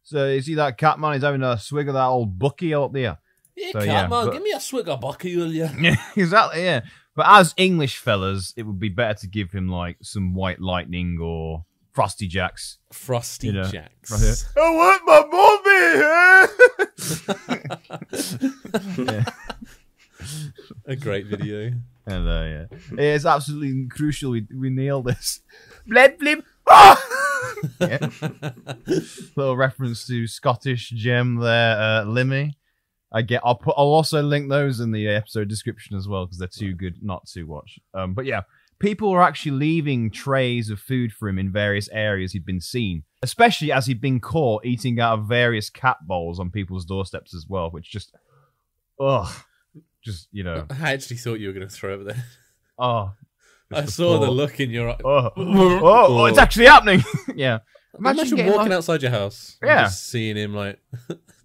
So you see that Catman is having a swig of that old Bucky out there. Yeah, So, Catman, but- give me a swig of Bucky, will you? Yeah, exactly, yeah. But as English fellas, it would be better to give him like some White Lightning or Frosty Jacks. Frosty You know, Jacks. right here. I want my mommy! Yeah. A great video. And yeah, it's absolutely crucial. We nailed this. Blip blip. Ah! Yeah. Little reference to Scottish gem there, Limmy. I'll also link those in the episode description as well because they're too good not to watch. But yeah, people are actually leaving trays of food for him in various areas he'd been seen, especially as he'd been caught eating out of various cat bowls on people's doorsteps as well, which just you know, I actually thought you were going to throw over there. oh. I saw the look in your eye. Oh, it's actually happening. Yeah. Imagine getting, walking like- outside your house and Yeah. just seeing him like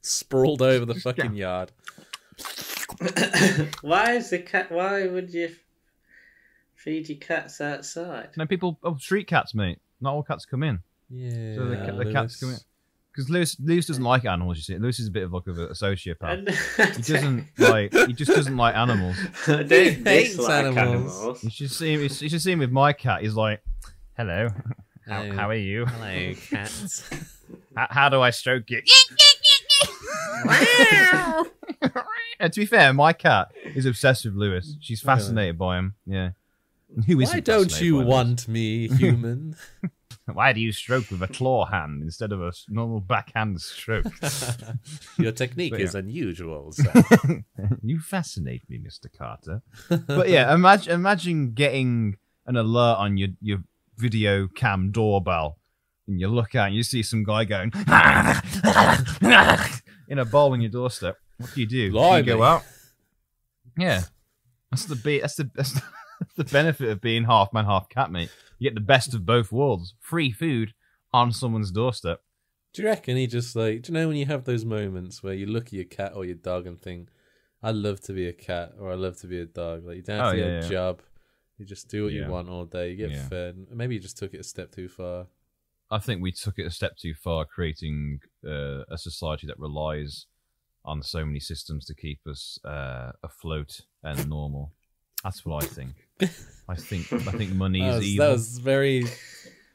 sprawled over the fucking yard. Why would you feed your cats outside? No, people, street cats, mate. Not all cats come in. Yeah. So the cats come in. Because Lewis doesn't like animals, you see. Lewis is a bit of like a sociopath. He just doesn't like animals. I don't hates dislike animals. animals. You should see him with my cat. He's like, hello, how are you? Hello, cats. How do I stroke you? And to be fair, my cat is obsessed with Lewis. She's fascinated by him. Yeah. Who Why isn't don't fascinated you by Lewis? want me, human? Why do you stroke with a claw hand instead of a normal backhand stroke? Your technique But is yeah. unusual, sir. You fascinate me, Mr. Carter. But yeah, imagine getting an alert on your video cam doorbell, and you look out and you see some guy going in a bowl on your doorstep. What do you do? Blimey. You go out. Yeah, that's the benefit of being half man, half cat, mate. You get the best of both worlds: free food on someone's doorstep. Do you reckon he just like? Do you know when you have those moments where you look at your cat or your dog and think, "I'd love to be a cat" or "I'd love to be a dog"? Like you don't have to get a job. You just do what you want all day. You get fed. Maybe you just took it a step too far. I think we took it a step too far, creating a society that relies on so many systems to keep us afloat and normal. That's what I think. I think money is evil. That was very.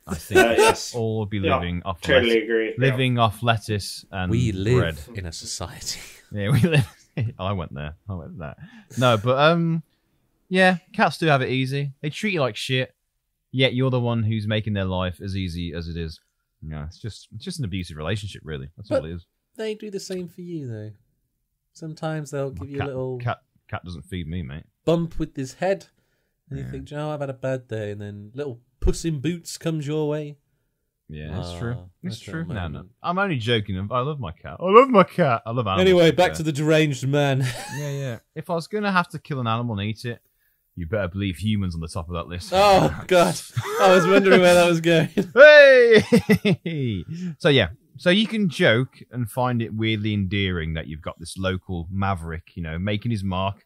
I think Yes. all will be Yeah, living off totally agree. living off lettuce and We live bread. in a society. Yeah, we live. I went there. No, but yeah, cats do have it easy. They treat you like shit, yet you're the one who's making their life as easy as it is. Yeah, it's just an abusive relationship, really. That's all it is. They do the same for you, though. Sometimes they'll give you a little cat doesn't feed me, mate. bump with his head, and you think, "Joe, I've had a bad day," and then little Puss in Boots comes your way. Yeah, that's true. It's that's a true. No, moment. I'm only joking. I love my cat. I love animals. Anyway, back to the deranged man. Yeah. If I was gonna have to kill an animal and eat it, you better believe humans on the top of that list. Oh God, I was wondering where that was going. Hey! So you can joke and find it weirdly endearing that you've got this local maverick, making his mark.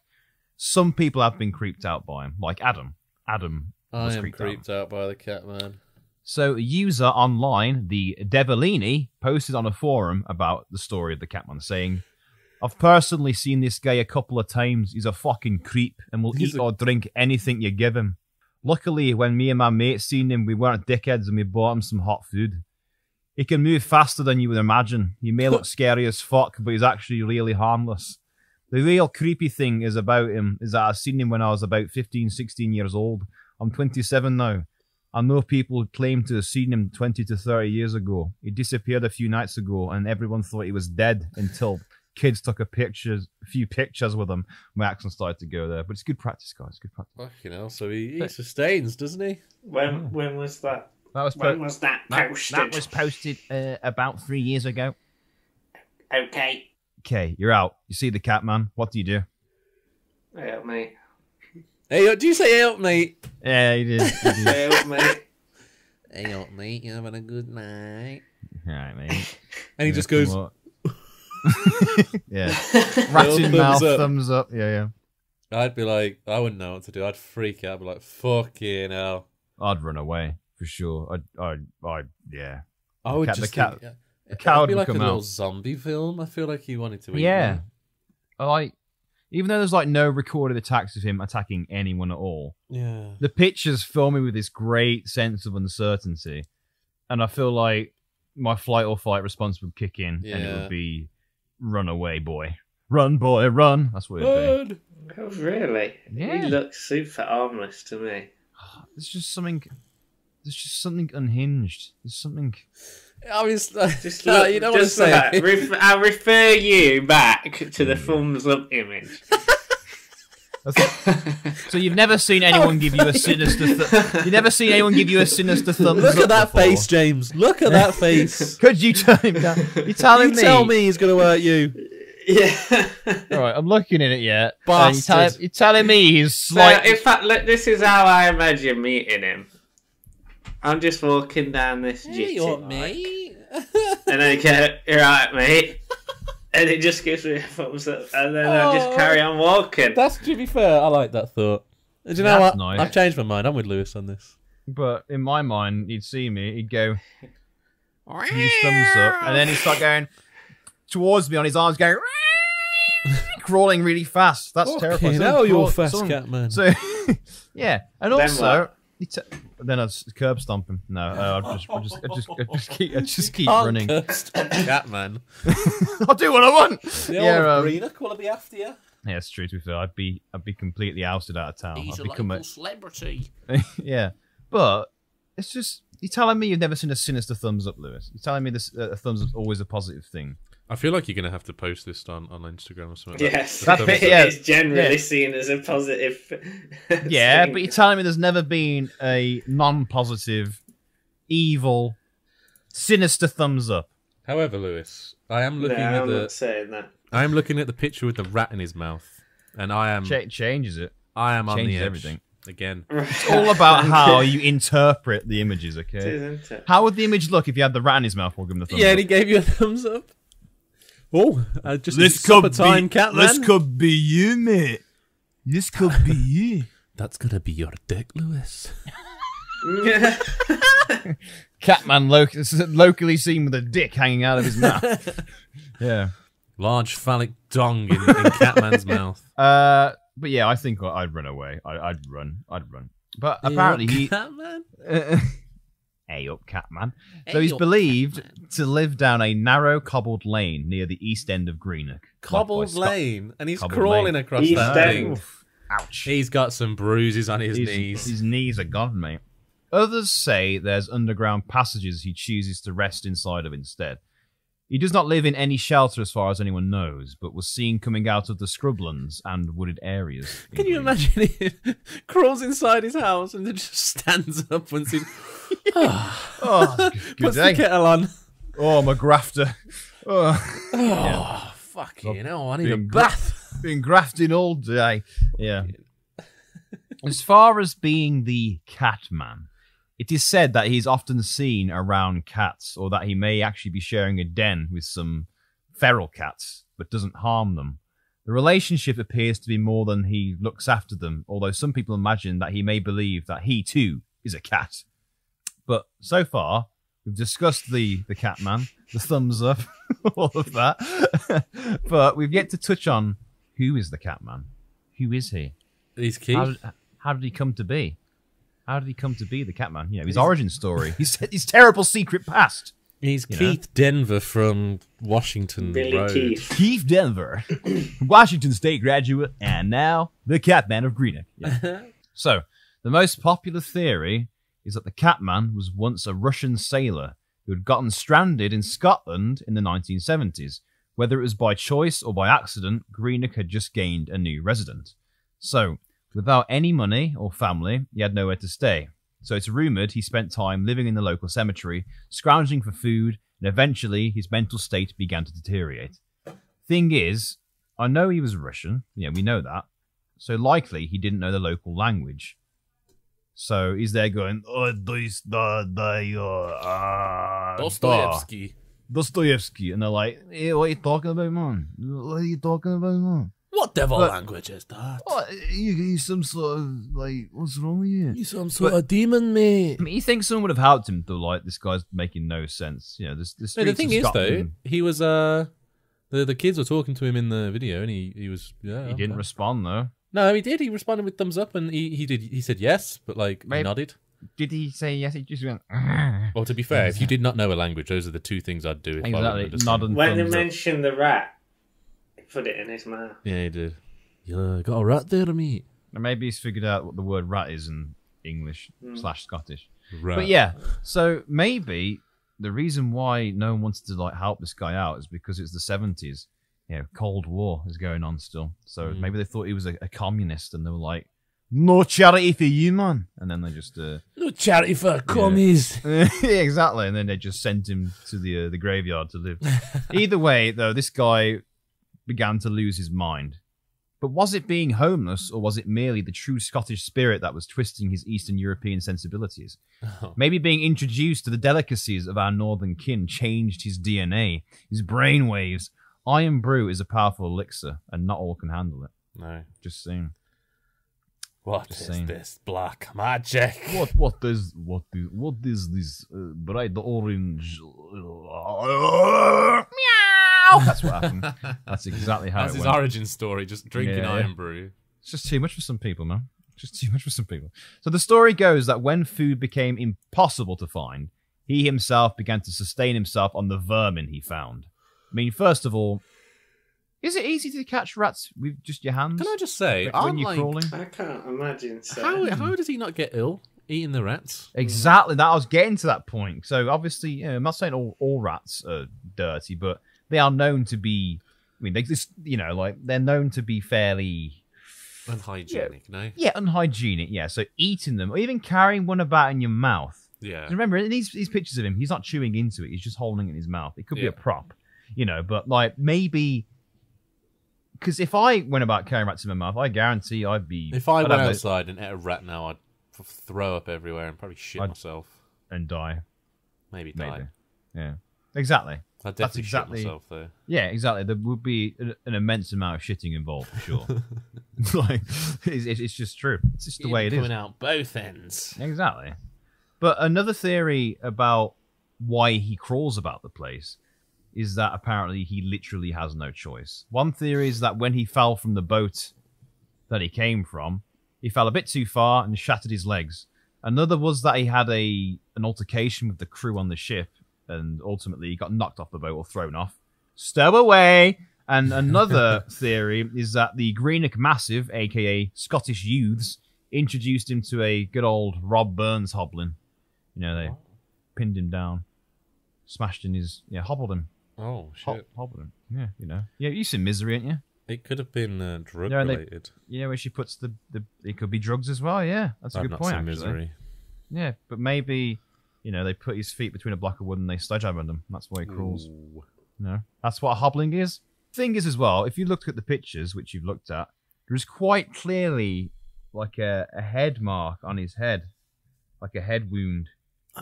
Some people have been creeped out by him, like Adam. Adam was I am creeped creeped out by the cat man. So a user online, the Devellini, posted on a forum about the story of the Catman, saying, "I've personally seen this guy a couple of times. He's a fucking creep and will eat or drink anything you give him. Luckily, when me and my mate seen him, we weren't dickheads and we bought him some hot food. He can move faster than you would imagine. He may look scary as fuck, but he's actually really harmless. The real creepy thing about him is that I've seen him when I was about 15, 16 years old. I'm 27 now. I know people claim to have seen him 20 to 30 years ago. He disappeared a few nights ago, and everyone thought he was dead until kids took a few pictures with him. My accent started to go there, but it's good practice, guys. Good practice. Fucking hell, so he sustains, doesn't he? When was that? When was that posted? That was posted about 3 years ago. Okay. Okay, you're out. You see the Catman. What do you do? Help me. Hey, do you say help, mate? Yeah, you did. Help me. Hey, mate, you having a good night? All right, mate. And he just goes... Yeah. Ratting mouth, thumbs up. thumbs up. Yeah. I'd be like, I wouldn't know what to do. I'd freak out. I'd be like, fucking hell. I'd run away, for sure. Yeah. I would The cat coward be would like come a little out. zombie film. I feel like he wanted to eat Yeah. me. Even though there's no recorded attacks of him attacking anyone at all, Yeah. the pictures fill me with this great sense of uncertainty, and I feel like my flight or fight response would kick in, and it would be, "Run away, boy! Run, boy, run!" That's what it'd be. Oh, really? Yeah. He looks super harmless to me. There's just something unhinged. There's something. Obviously, Just look, you don't want to just say that. it. I'll refer you back to the thumbs up image. So you've never seen anyone give you a sinister. You've never seen anyone give you a sinister thumbs Look up at that before. face, James. Look at that face. Could you turn him down? You're telling You me. tell me he's going to hurt you. Yeah. All right, I'm looking at it yet. Bastard. You're telling me he's So, slight. in fact, look, this is how I imagine meeting him. I'm just walking down this jitty, mate. and I go, "You're right, mate," and it just gives me a thumbs up, and then I just carry on walking. That's, to be fair, I like that thought. Do you know That's what? nice. I've changed my mind. I'm with Lewis on this. But in my mind, he'd see me, he'd go, use thumbs up, and then he'd start going towards me on his arms, going, crawling really fast. That's terrifying. Hell, you're fast, Catman. So, yeah, and Then also, then I'd curb stomp him. No, I'd just keep running. Catman. I'll do what I want. The Yeah, old Greenock will be after you. yeah, it's true. To be fair, I'd be completely ousted out of town. He's I'd a become local celebrity. yeah, but it's just you're telling me you've never seen a sinister thumbs up, Lewis. You're telling me this a thumbs up's always a positive thing. I feel like you're going to have to post this on Instagram or something. Yes, That it bit, yeah. is generally Yeah. seen as a positive. Yeah, thing. but you're telling me there's never been a non-positive, evil, sinister thumbs up. However, Lewis, I am No, looking I'm at not saying that. I am looking at the picture with the rat in his mouth, and I am Changes it. I am on the changes edge everything. again. It's all about how you interpret the images, okay? Isn't it? How would the image look if you had the rat in his mouth? We'll give him the thumbs Yeah, up. and he gave you a thumbs up. Oh, just This supper could time, be. Catman. This could be you, mate. This could be you. That's gonna be your dick, Lewis. Catman locally seen with a dick hanging out of his mouth. Yeah. Large phallic dong in Catman's mouth. But yeah, I think I'd run away. I'd run. But apparently he. Catman. Hey up, Catman. So he's believed to live down a narrow cobbled lane near the east end of Greenock. Cobbled lane, and he's Cobbled crawling lane. across East that End. thing. Ouch. He's got some bruises on his knees. His knees are gone, mate. Others say there's underground passages he chooses to rest inside of instead. He does not live in any shelter as far as anyone knows, but was seen coming out of the scrublands and wooded areas. Can you imagine he crawls inside his house and then just stands up once he's Oh, good puts day. the kettle on? Oh, I'm a grafter. Oh, Oh, fucking hell, I need a Been bath. been grafting all day. Yeah. As far as being the Catman, it is said that he's often seen around cats, or that he may actually be sharing a den with some feral cats, but doesn't harm them. The relationship appears to be more than he looks after them, although some people imagine that he may believe that he too is a cat. But so far, we've discussed the Catman, the thumbs up, all of that. But we've yet to touch on who is the Catman. Who is he? He's Keith. How did he come to be? How did he come to be the Catman? You know, his origin story. His terrible secret past. He's you Keith Denver from Washington Billy Road. Keith. Keith Denver, Washington State graduate, and now the Catman of Greenock. Yeah. So, the most popular theory is that the Catman was once a Russian sailor who had gotten stranded in Scotland in the 1970s. Whether it was by choice or by accident, Greenock had just gained a new resident. So, without any money or family, he had nowhere to stay. So it's rumoured he spent time living in the local cemetery, scrounging for food, and eventually his mental state began to deteriorate. Thing is, I know he was Russian, yeah, we know that, so likely he didn't know the local language. So he's there going, Dostoevsky, and they're like, hey, what are you talking about, man? What are you talking about, man? What devil language is that? What, you some sort of, like, what's wrong with you? You some sort of demon, mate. I mean, you think someone would have helped him, though, like, this guy's making no sense. You know, the streets No, the thing of is, Scotland, though, he was, the kids were talking to him in the video, and he was, yeah. he didn't respond, though. No, he did. He responded with thumbs up, and he said yes, but, like, he nodded. Did he say yes? He just went, Well, to be fair, if you did not know a language, those are the two things I'd do. If exactly, I would nod and When they thumbs up. mentioned the rat, he put it in his mouth. Yeah, he did. Yeah, got a rat there, mate. Maybe he's figured out what the word rat is in English / Scottish. Right. But yeah, so maybe the reason why no one wanted to like help this guy out is because it's the 70s. You know, Cold War is going on still. So maybe they thought he was a communist and they were like, no charity for you, man. And then they just... No charity for commies. yeah, exactly. And then they just sent him to the graveyard to live. Either way, though, this guy began to lose his mind. But was it being homeless, or was it merely the true Scottish spirit that was twisting his Eastern European sensibilities? Oh. Maybe being introduced to the delicacies of our northern kin changed his DNA, his brainwaves. Iron brew is a powerful elixir, and not all can handle it. No. Just saying. What Just is saying. this black magic? What is this bright orange? That's what happened. That's exactly how That's it his went. origin story, just drinking Yeah. iron brew. It's just too much for some people, man. Just too much for some people. So the story goes that when food became impossible to find, he himself began to sustain himself on the vermin he found. I mean, first of all, is it easy to catch rats with just your hands? Can I just say, when I'm you're like, crawling? I can't imagine so. how does he not get ill eating the rats? Exactly. That I was getting to that point. So obviously, you know, I'm not saying all rats are dirty, but they are known to be. I mean, they just, you know, like they're known to be fairly Unhygienic, no? yeah, unhygienic. Yeah. So eating them, or even carrying one about in your mouth. Yeah. Remember, in these pictures of him, he's not chewing into it. He's just holding it in his mouth. It could be a prop, you know. But like maybe. Because if I went about carrying rats in my mouth, I guarantee I'd be... If I I'd went have outside and ate a rat now, I'd throw up everywhere and probably shit myself. And die. Maybe die. Maybe. Yeah. Exactly. I'd That's definitely exactly... shit myself, though. Yeah, exactly. There would be an immense amount of shitting involved, for sure. Like, it's just true. It's just the way it is. Coming out both ends. Exactly. But another theory about why he crawls about the place is that apparently he literally has no choice. One theory is that when he fell from the boat that he came from, he fell a bit too far and shattered his legs. Another was that he had an altercation with the crew on the ship and ultimately he got knocked off the boat or thrown off. Stow away! And another theory is that the Greenock Massive, aka Scottish Youths, introduced him to a good old Rob Burns hobbling. You know, they pinned him down, smashed in his... Yeah, hobbled him. Oh, shit. Hobbled him. Yeah, you know. Yeah, you've seen Misery, ain't you? It could have been drug Yeah, related. You know, where she puts the... It could be drugs as well, yeah. That's a I've good not point, seen actually. Misery. Yeah, but maybe, you know, they put his feet between a block of wood and they sledgehammer them. That's why he crawls. Ooh. No, that's what hobbling is. Thing is as well, if you look at the pictures, which you've looked at, there's quite clearly like a head mark on his head. Like a head wound.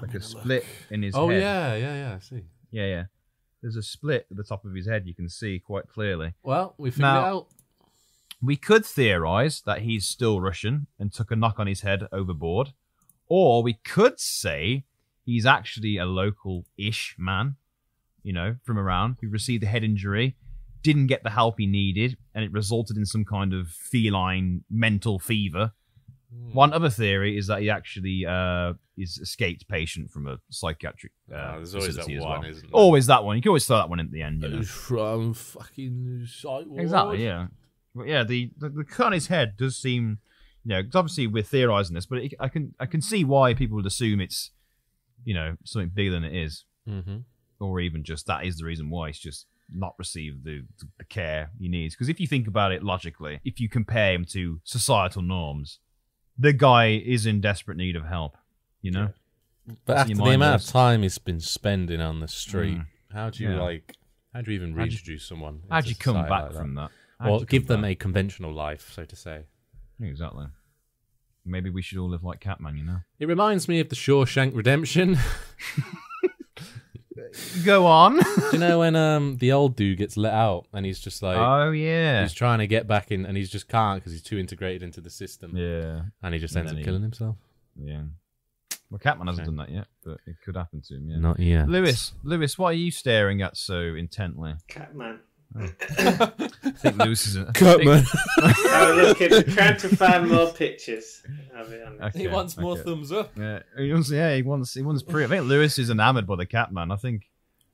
Like a split in his head. Oh, yeah, I see. Yeah. There's a split at the top of his head you can see quite clearly. Well, we figured Now- it out. We could theorize that he's still Russian and took a knock on his head overboard. Or we could say he's actually a local-ish man, you know, from around, who received a head injury, didn't get the help he needed, and it resulted in some kind of feline mental fever. One other theory is that he actually is escaped patient from a psychiatric There's always that facility as one, well. isn't there? Always that one. You can always throw that one at the end. You know? From fucking sight ward. Exactly, yeah. But yeah, the cut on his head does seem, 'cause obviously we're theorizing this, but I can see why people would assume it's, something bigger than it is. Mm-hmm. Or even just that is the reason why it's just not received the care he needs. Because if you think about it logically, if you compare him to societal norms, the guy is in desperate need of help, But after the amount of time he's been spending on the street, how do you even reintroduce someone? How do you come back from that? Or give them a conventional life, so to say. Exactly. Maybe we should all live like Catman, It reminds me of the Shawshank Redemption. Go on. Do you know when the old dude gets let out and he's just like, oh yeah, he's trying to get back in and he's just can't because he's too integrated into the system. Yeah, and he just ends up killing himself. Yeah. Well, Catman hasn't done that yet, but it could happen to him. Yeah. Not yet. Lewis, what are you staring at so intently? Catman. I think Lewis is a Catman. I'm looking, trying to find more pictures. I'll be honest. He wants more thumbs up. Yeah, he wants proof. I think Lewis is enamored by the Catman. I think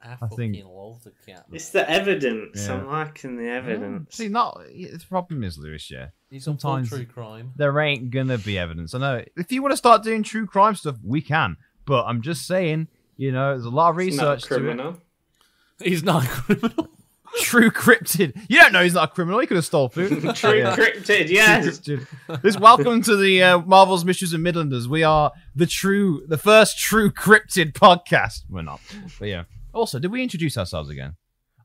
I love the Catman. It's the evidence. Yeah. I'm liking the evidence. See, the problem is, Lewis, sometimes true crime. there ain't gonna be evidence. I know if you want to start doing true crime stuff, we can. But I'm just saying, there's a lot of research to it. He's not a criminal. True Cryptid. You don't know he's not a criminal. He could have stole food. True Cryptid, yes. This welcome to the Marvel's Mysteries and Midlanders. We are the first True Cryptid podcast. We're not, but yeah. Also, did we introduce ourselves again?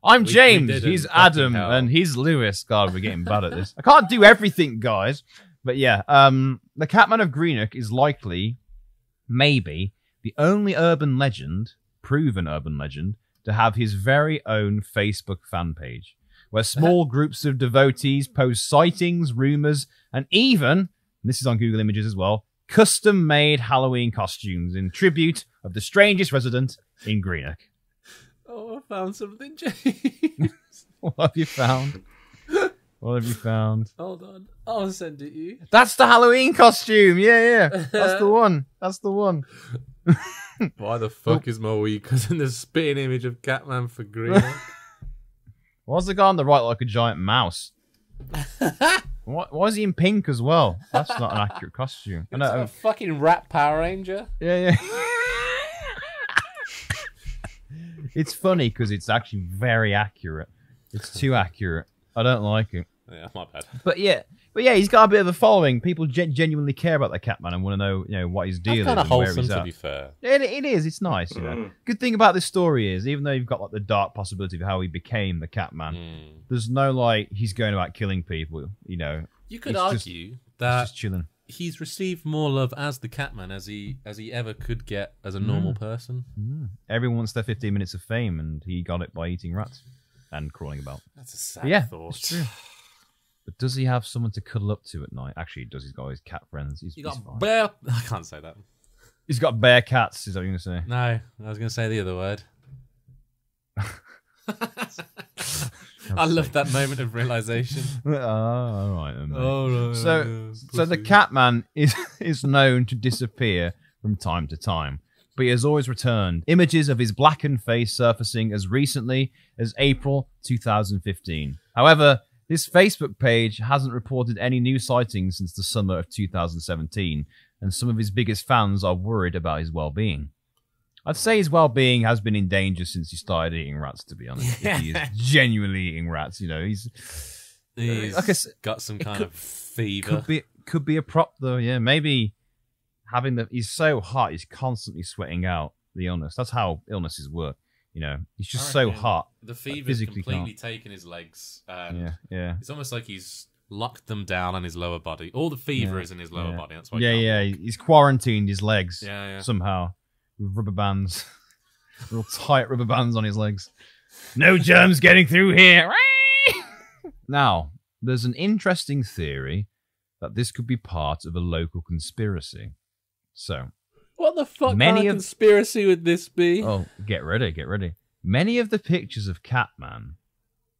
I'm James. He's Adam, and he's Lewis. God, we're getting bad at this. I can't do everything, guys. But yeah, the Catman of Greenock is likely, maybe, the only proven urban legend, to have his very own Facebook fan page, where small groups of devotees post sightings, rumors, and even, and this is on Google Images as well, custom-made Halloween costumes in tribute of the strangest resident in Greenock. Oh, I found something, James. What have you found? What have you found? Hold on. I'll send it you. That's the Halloween costume. Yeah. That's the one. Why the fuck is my week? Because in the spitting image of Catman for Greenock. Why's the guy on the right like a giant mouse? Why is he in pink as well? That's not an accurate costume. It's like a fucking rat Power Ranger. Yeah. It's funny because it's actually very accurate. It's too accurate. I don't like it. Yeah, my bad. But yeah, he's got a bit of a following. People genuinely care about the Catman and want to know, what his deal is kind of and where wholesome, he's at. to be fair. It is. It's nice, Good thing about this story is, even though you've got like the dark possibility of how he became the Catman, there's no he's going about killing people. You could argue that just chilling. He's received more love as the Catman as he ever could get as a normal person. Everyone wants their 15 minutes of fame, and he got it by eating rats and crawling about. That's a sad thought. It's true. But does he have someone to cuddle up to at night? Actually, does. He's got his cat friends. He's fine. Bear. I can't say that. He's got bear cats. Is that what you're going to say? No, I was going to say the other word. I love that moment of realization. All right. Oh, So the Catman is known to disappear from time to time, but he has always returned. Images of his blackened face surfacing as recently as April 2015. However, this Facebook page hasn't reported any new sightings since the summer of 2017, and some of his biggest fans are worried about his well-being. I'd say his well-being has been in danger since he started eating rats, to be honest. If he is genuinely eating rats, he's got some kind of fever. Could be a prop, though, yeah. Maybe he's so hot, he's constantly sweating out the illness. That's how illnesses work. He's just so hot. The fever's completely taken his legs. And yeah. It's almost like he's locked them down on his lower body. All the fever is in his lower body. That's why. He's quarantined his legs. Yeah. Somehow with rubber bands, real tight rubber bands on his legs. No germs getting through here. Now, there's an interesting theory that this could be part of a local conspiracy. So. What the fuck kind of conspiracy would this be? Oh, get ready. Many of the pictures of Catman,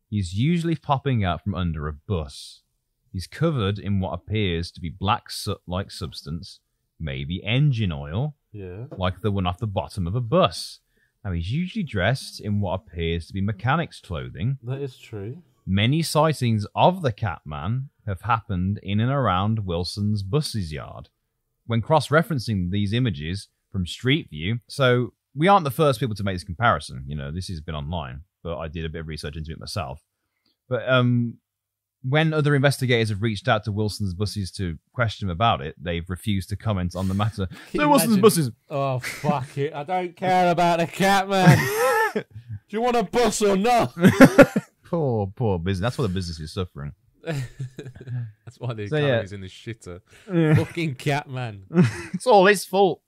he's usually popping out from under a bus. He's covered in what appears to be black soot-like substance, maybe engine oil, like the one off the bottom of a bus. Now, he's usually dressed in what appears to be mechanic's clothing. That is true. Many sightings of the Catman have happened in and around Wilson's Bus's yard. When cross-referencing these images from Street View, so we aren't the first people to make this comparison. You know, this has been online, but I did a bit of research into it myself. But when other investigators have reached out to Wilson's Buses to question them about it, they've refused to comment on the matter. So Wilson's Buses... Oh, fuck it. I don't care about the cat, man. Do you want a bus or not? Poor business. That's why the business is suffering. That's why the economy's in the shitter. Fucking cat, man. It's all his fault.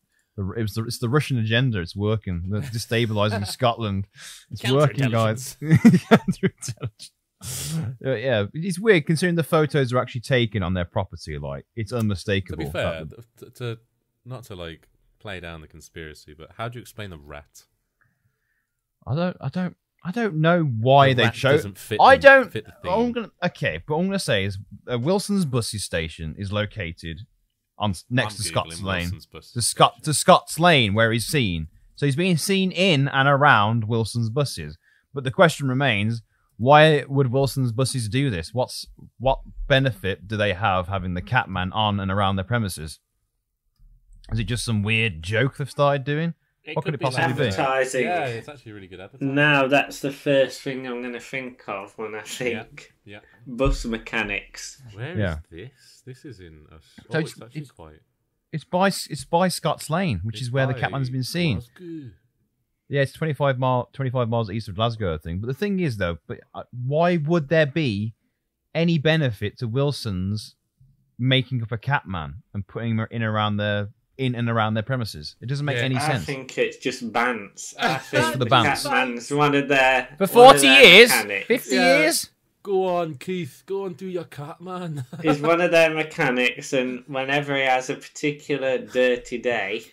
It's the Russian agenda. It's working. They're destabilizing Scotland. It's working, guys. Counterintelligence. Yeah, it's weird considering the photos are actually taken on their property. Like, it's unmistakable. To be fair, to not to like play down the conspiracy, but how do you explain the rat? I don't know why the they chose. Fit the theme. But I'm gonna say is Wilson's Buses station is located next to Scott's Lane. To Scott's Lane, where he's seen. So he's being seen in and around Wilson's Buses. But the question remains: why would Wilson's Buses do this? What benefit do they have having the Catman on and around their premises? Is it just some weird joke they've started doing? What could it possibly be? Advertising. Yeah, it's actually really good advertising. Now that's the first thing I'm going to think of when I think bus mechanics. Where is this? This is in. It's actually quite. It's by Scott's Lane, which is where the Catman's been seen. Glasgow. Yeah, it's 25 miles east of Glasgow, I think. But the thing is, though, why would there be any benefit to Wilson's making up a Catman and putting him in and around their premises? It doesn't make any sense. I think it's just bants. I think for the bants. Catman's one of their for 40 years, mechanics. 50 years. Go on, Keith. Go and do your Catman. He's one of their mechanics, and whenever he has a particular dirty day.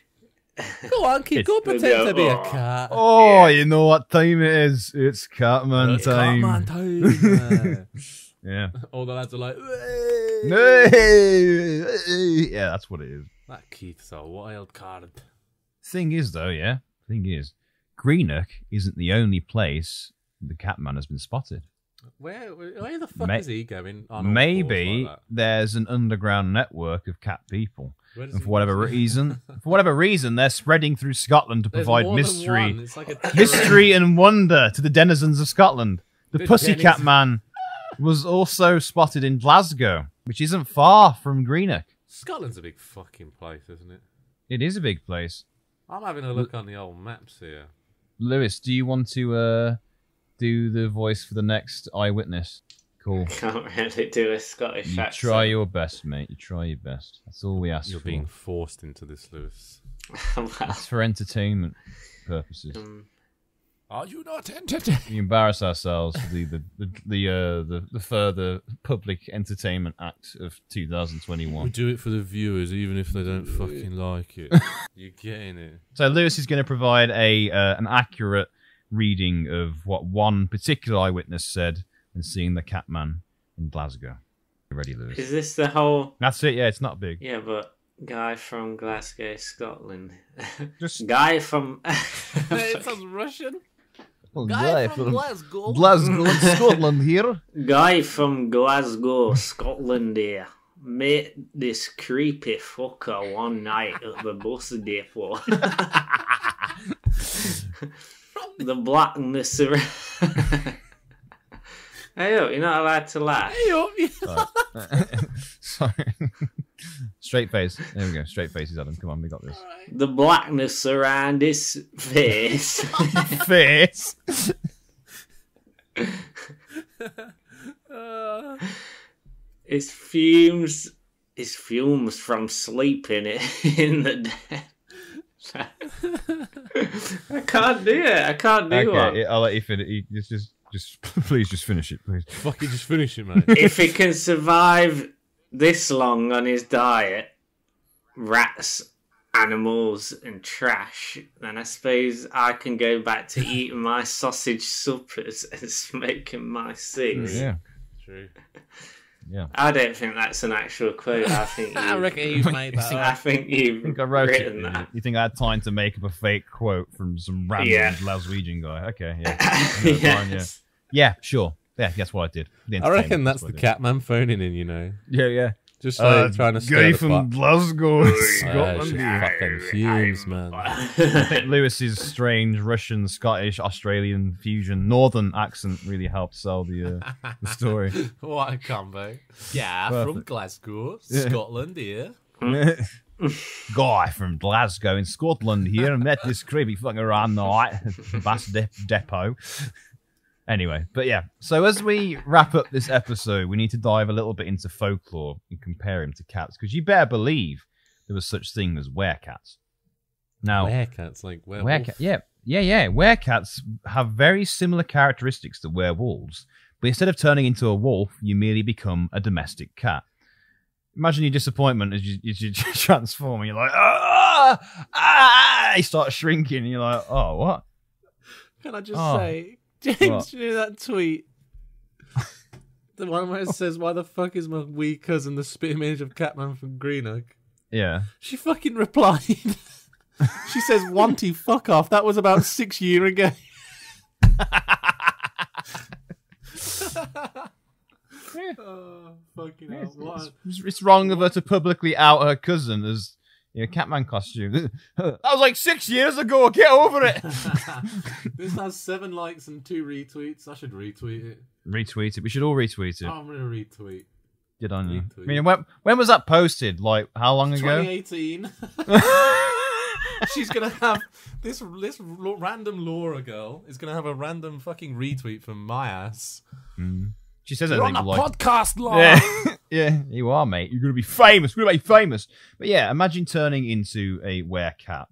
Go on, Keith. Go pretend to be a cat. Oh, you know what time it is? It's Catman time. Catman time. Yeah. All the lads are like, yeah, that's what it is. That Keith's a wild card. Thing is, Greenock isn't the only place the Catman has been spotted. Where the fuck is he going? Maybe there's an underground network of cat people. And for whatever reason, they're spreading through Scotland to provide mystery, mystery and wonder to the denizens of Scotland. The Pussycat Man was also spotted in Glasgow, which isn't far from Greenock. Scotland's a big fucking place, isn't it? It is a big place. I'm having a look on the old maps here. Lewis, do you want to do the voice for the next eyewitness? Cool. Can't really do a Scottish accent. You try your best, mate. You try your best. That's all we ask for. You're being forced into this, Lewis. It's for entertainment purposes. Are you not entertained? We embarrass ourselves for the further public entertainment act of 2021. We do it for the viewers, even if they don't fucking like it. You're getting it. So Lewis is going to provide an accurate reading of what one particular eyewitness said when seeing the Catman in Glasgow. You ready, Lewis? Is this the whole... That's it, yeah, it's not big. Yeah, but guy from Glasgow, Scotland. Just... Guy from... It sounds Russian. Well, guy from Glasgow. Glasgow, Scotland here. Guy from Glasgow, Scotland here. Met this creepy fucker one night at the bus depot. The blackness around... Hey up, you're not allowed to laugh. Hey up, Sorry. Straight face. There we go. Straight faces, Adam. Come on, we got this. The blackness around his face. Face? His fumes from sleeping in the day. I can't do it. I can't do one. I'll let you finish. Just please, just finish it, please. Fucking just finish it, man. If he can survive this long on his diet, rats, animals, and trash, then I suppose I can go back to eating my sausage suppers and smoking my cigs. Yeah, true. Yeah. I don't think that's an actual quote. I think I reckon you've made that. I think you've I wrote written it. that. You think I had time to make up a fake quote from some random Glaswegian guy? Okay, yeah. Yes. Yeah, sure. Yeah, guess what I did. I reckon that's the Catman phoning in, you know. Yeah. Just like trying to guy from Glasgow, Scotland. Fucking fumes, man. I think Lewis's strange Russian, Scottish, Australian fusion, northern accent really helped sell the story. What a combo. Yeah, Perfect. from Glasgow, Scotland here. Guy from Glasgow in Scotland here. Met this creepy fucking around night bus depot. Anyway, but yeah. So as we wrap up this episode, we need to dive a little bit into folklore and compare him to cats, because you better believe there was such thing as werecats. Now, werecats, like werewolf. Yeah. Werecats have very similar characteristics to werewolves, but instead of turning into a wolf, you merely become a domestic cat. Imagine your disappointment as you transform and you're like, you start shrinking and you're like, oh, what? Can I just say, James, you know that tweet? The one where it says, why the fuck is my wee cousin the spit image of Catman from Greenock? Yeah. She fucking replied. She says, Wanty, fuck off. That was about 6 years ago. Oh, fucking hell. It's wrong of her to publicly out her cousin as Catman costume. That was like 6 years ago. Get over it. This has 7 likes and 2 retweets. I should retweet it. Retweet it. We should all retweet it. Oh, I'm going to retweet. Good on you. I mean, when was that posted? Like, how long ago? 2018. She's going to have... This random Laura girl is going to have a random fucking retweet from my ass. Mm. She says You're anything on a like... podcast, Laura! Yeah, you are, mate. You're going to be famous. We're going to be famous. But yeah, imagine turning into a werecat.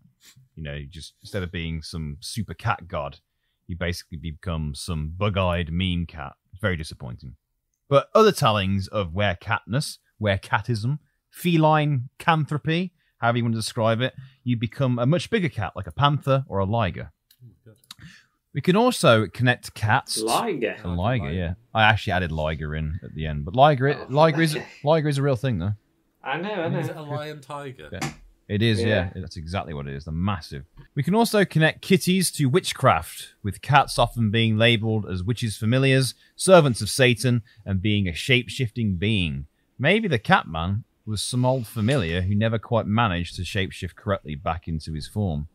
You know, just instead of being some super cat god, you basically become some bug-eyed meme cat. Very disappointing. But other tellings of werecatness, werecatism, feline canthropy, however you want to describe it, you become a much bigger cat, like a panther or a liger. We can also connect cats. Liger. A liger, yeah. I actually added liger in at the end, but liger is a real thing, though. I know. Is it a lion tiger? Yeah. It is, yeah. That's exactly what it is. They're massive. We can also connect kitties to witchcraft, with cats often being labelled as witches' familiars, servants of Satan, and being a shape-shifting being. Maybe the Catman was some old familiar who never quite managed to shapeshift correctly back into his form.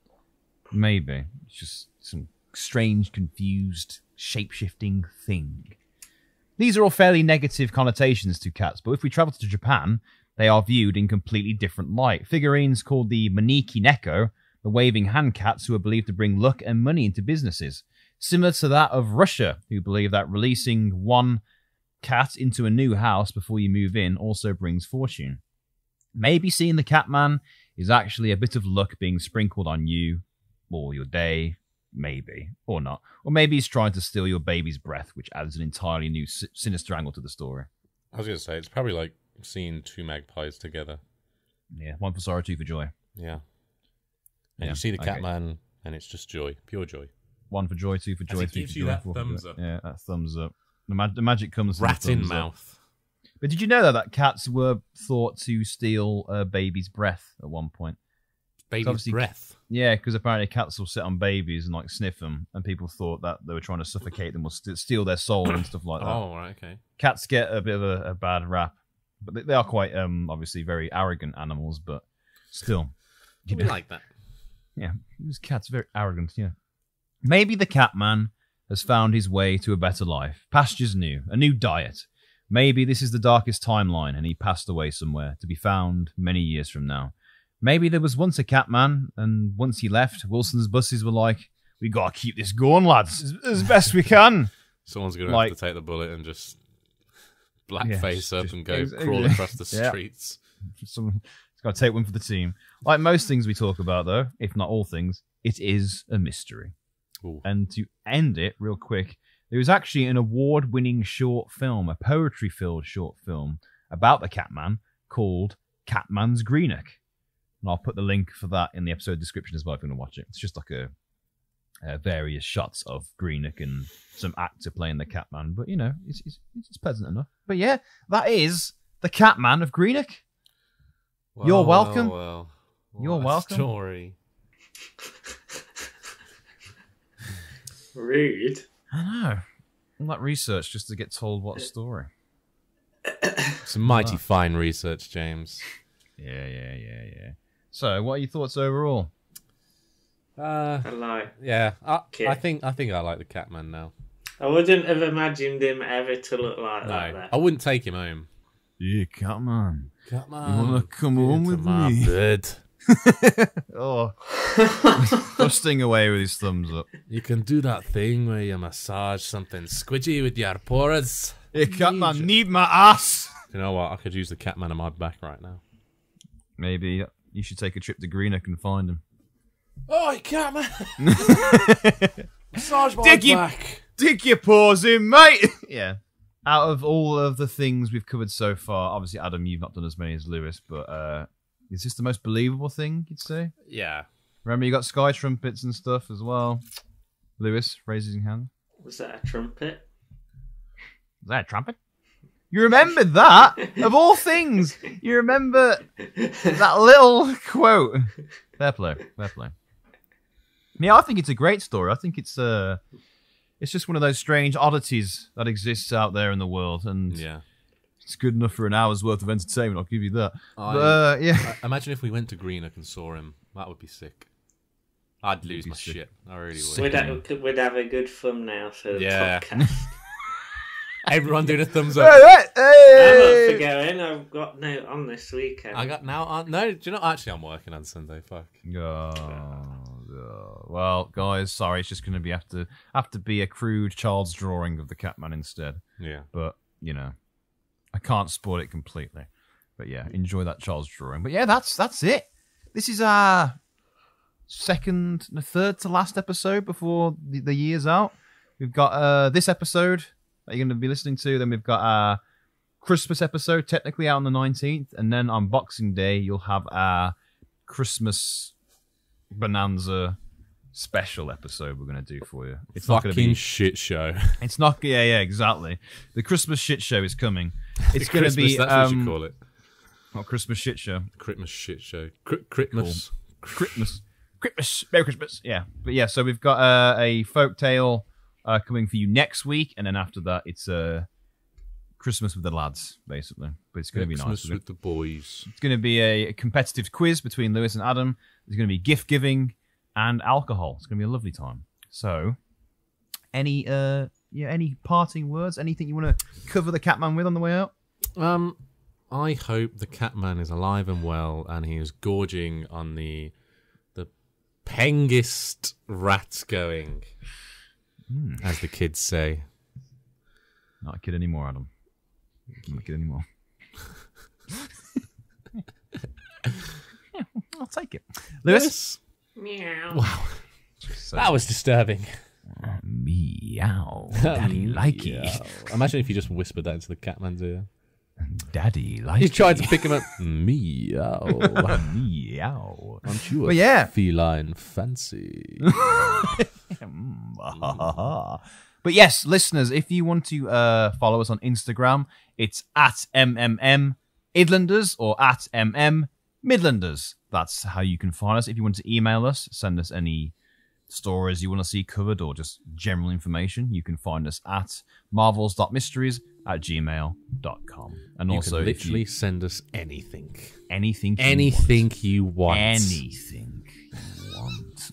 Maybe. It's just some strange, confused, shape-shifting thing. These are all fairly negative connotations to cats, but if we travel to Japan, they are viewed in completely different light. Figurines called the Maneki Neko, the waving hand cats who are believed to bring luck and money into businesses. Similar to that of Russia, who believe that releasing one cat into a new house before you move in also brings fortune. Maybe seeing the Catman is actually a bit of luck being sprinkled on you or your day, maybe, or not. Or maybe he's trying to steal your baby's breath, which adds an entirely new sinister angle to the story. I was going to say, it's probably like seeing 2 magpies together. Yeah, 1 for sorrow, 2 for joy. Yeah. And you see the Catman, and it's just joy, pure joy. 1 for joy, 2 for joy, 3 for joy. Gives you that thumbs up. Yeah, that thumbs up. The magic comes from Rat the in thumbs mouth. Up. But did you know that cats were thought to steal a baby's breath at one point? Baby's breath? Yeah, because apparently cats will sit on babies and like sniff them, and people thought that they were trying to suffocate them or steal their soul and stuff like that. Oh, right, okay. Cats get a bit of a bad rap, but they are quite obviously very arrogant animals, but still. We like that. Yeah, these cats are very arrogant, yeah. Maybe the Catman has found his way to a better life. Pastures new, a new diet. Maybe this is the darkest timeline and he passed away somewhere to be found many years from now. Maybe there was once a Catman, and once he left, Wilson's buses were like, we gotta keep this going, lads, as best we can. Someone's gonna have to take the bullet and just blackface up and go crawl across the streets. Someone's got to take one for the team. Like most things we talk about, though, if not all things, it is a mystery. Ooh. And to end it real quick, there was actually an award-winning short film, a poetry-filled short film about the Catman called Catman of Greenock. And I'll put the link for that in the episode description as well if you want to watch it. It's just like a various shots of Greenock and some actor playing the Catman. But, you know, it's pleasant enough. But yeah, that is the Catman of Greenock. Well, You're welcome. Well, You're welcome. Story. Rude. I know. All that research just to get told what story. It's mighty fine research, James. Yeah. So, what are your thoughts overall? I think I like the Catman now. I wouldn't have imagined him ever to look like that. I wouldn't take him home. Yeah, Catman. Catman, you wanna come home with me? Bed. Thrusting away with his thumbs up. You can do that thing where you massage something squidgy with your paws. Hey, Catman, need my ass. You know what? I could use the Catman on my back right now. Maybe you should take a trip to Greenock and find him. Oh, Catman! Massage my back. Dig your paws in, mate. Yeah. Out of all of the things we've covered so far, obviously, Adam, you've not done as many as Lewis, but is this the most believable thing, you'd say? Yeah. Remember, you got sky trumpets and stuff as well. Lewis raises his hand. Was that a trumpet? Was that a trumpet? You remembered that? Of all things, you remember that little quote. Fair play. Yeah, I think it's a great story. I think it's just one of those strange oddities that exists out there in the world, and it's good enough for an hour's worth of entertainment. I'll give you that. Imagine if we went to Greenock and saw him. That would be sick. I'd lose my shit. I really would. We'd have a good thumbnail for the podcast. Everyone doing a thumbs up. I'm up for going. I've got no on this weekend. I got now on. No, do you know? Actually, I'm working on Sunday. Fuck. Well, guys, sorry. It's just going to have to be a crude child's drawing of the Catman instead. Yeah. But I can't spoil it completely. But yeah, enjoy that child's drawing. But yeah, that's it. This is our third to last episode before the year's out. We've got this episode that you're going to be listening to. Then we've got our Christmas episode, technically out on the 19th. And then on Boxing Day, you'll have our Christmas Bonanza special episode we're going to do for you. It's fucking not gonna be shit show. It's not. Yeah, exactly. The Christmas shit show is coming. It's going to be. That's what you call it. Not Christmas shit show. Christmas shit show. Christmas. Christmas. Merry Christmas. Yeah. But yeah, so we've got a folktale coming for you next week, and then after that, it's Christmas with the lads, basically. But it's going to be nice. Christmas with the boys. It's going to be a competitive quiz between Lewis and Adam. There's going to be gift giving and alcohol. It's going to be a lovely time. So, any parting words? Anything you want to cover the Catman with on the way out? I hope the Catman is alive and well, and he is gorging on the pengest rats going, as the kids say. Not a kid anymore, Adam. Not a kid anymore. Yeah, I'll take it. Lewis? Meow. Wow. That was disturbing. Meow. Daddy like it. Imagine if you just whispered that into the Catman's ear. Daddy like You tried to pick him up. Meow. Meow. Aren't you a feline fancy? But yes, listeners, if you want to follow us on Instagram, it's at MMMidlanders or at MMMidlanders. That's how you can find us. If you want to email us, send us any stories you want to see covered or just general information, you can find us at marvels.mysteries@gmail.com. And you also, can literally send us anything. Anything you want. Anything you want.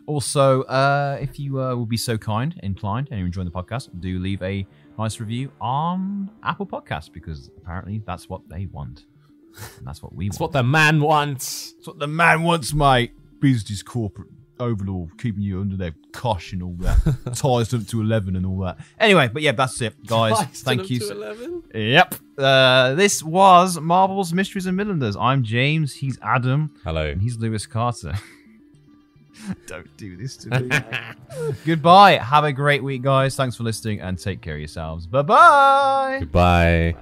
Also, if you will be so inclined, and you're enjoying the podcast, do leave a nice review on Apple Podcasts, because apparently that's what they want. And that's what we want. That's what the man wants. That's what the man wants, mate. Business corporate overlord, keeping you under their cosh and all that. Ties up to 11 and all that. Anyway, but yeah, that's it, guys. Thank you. To 11? Yep. This was Marvel's Mysteries and Midlanders. I'm James. He's Adam. Hello. And he's Lewis Carter. Don't do this to me. Goodbye. Have a great week, guys. Thanks for listening and take care of yourselves. Bye-bye. Goodbye.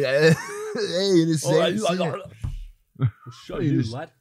in a sense. Show you, lad.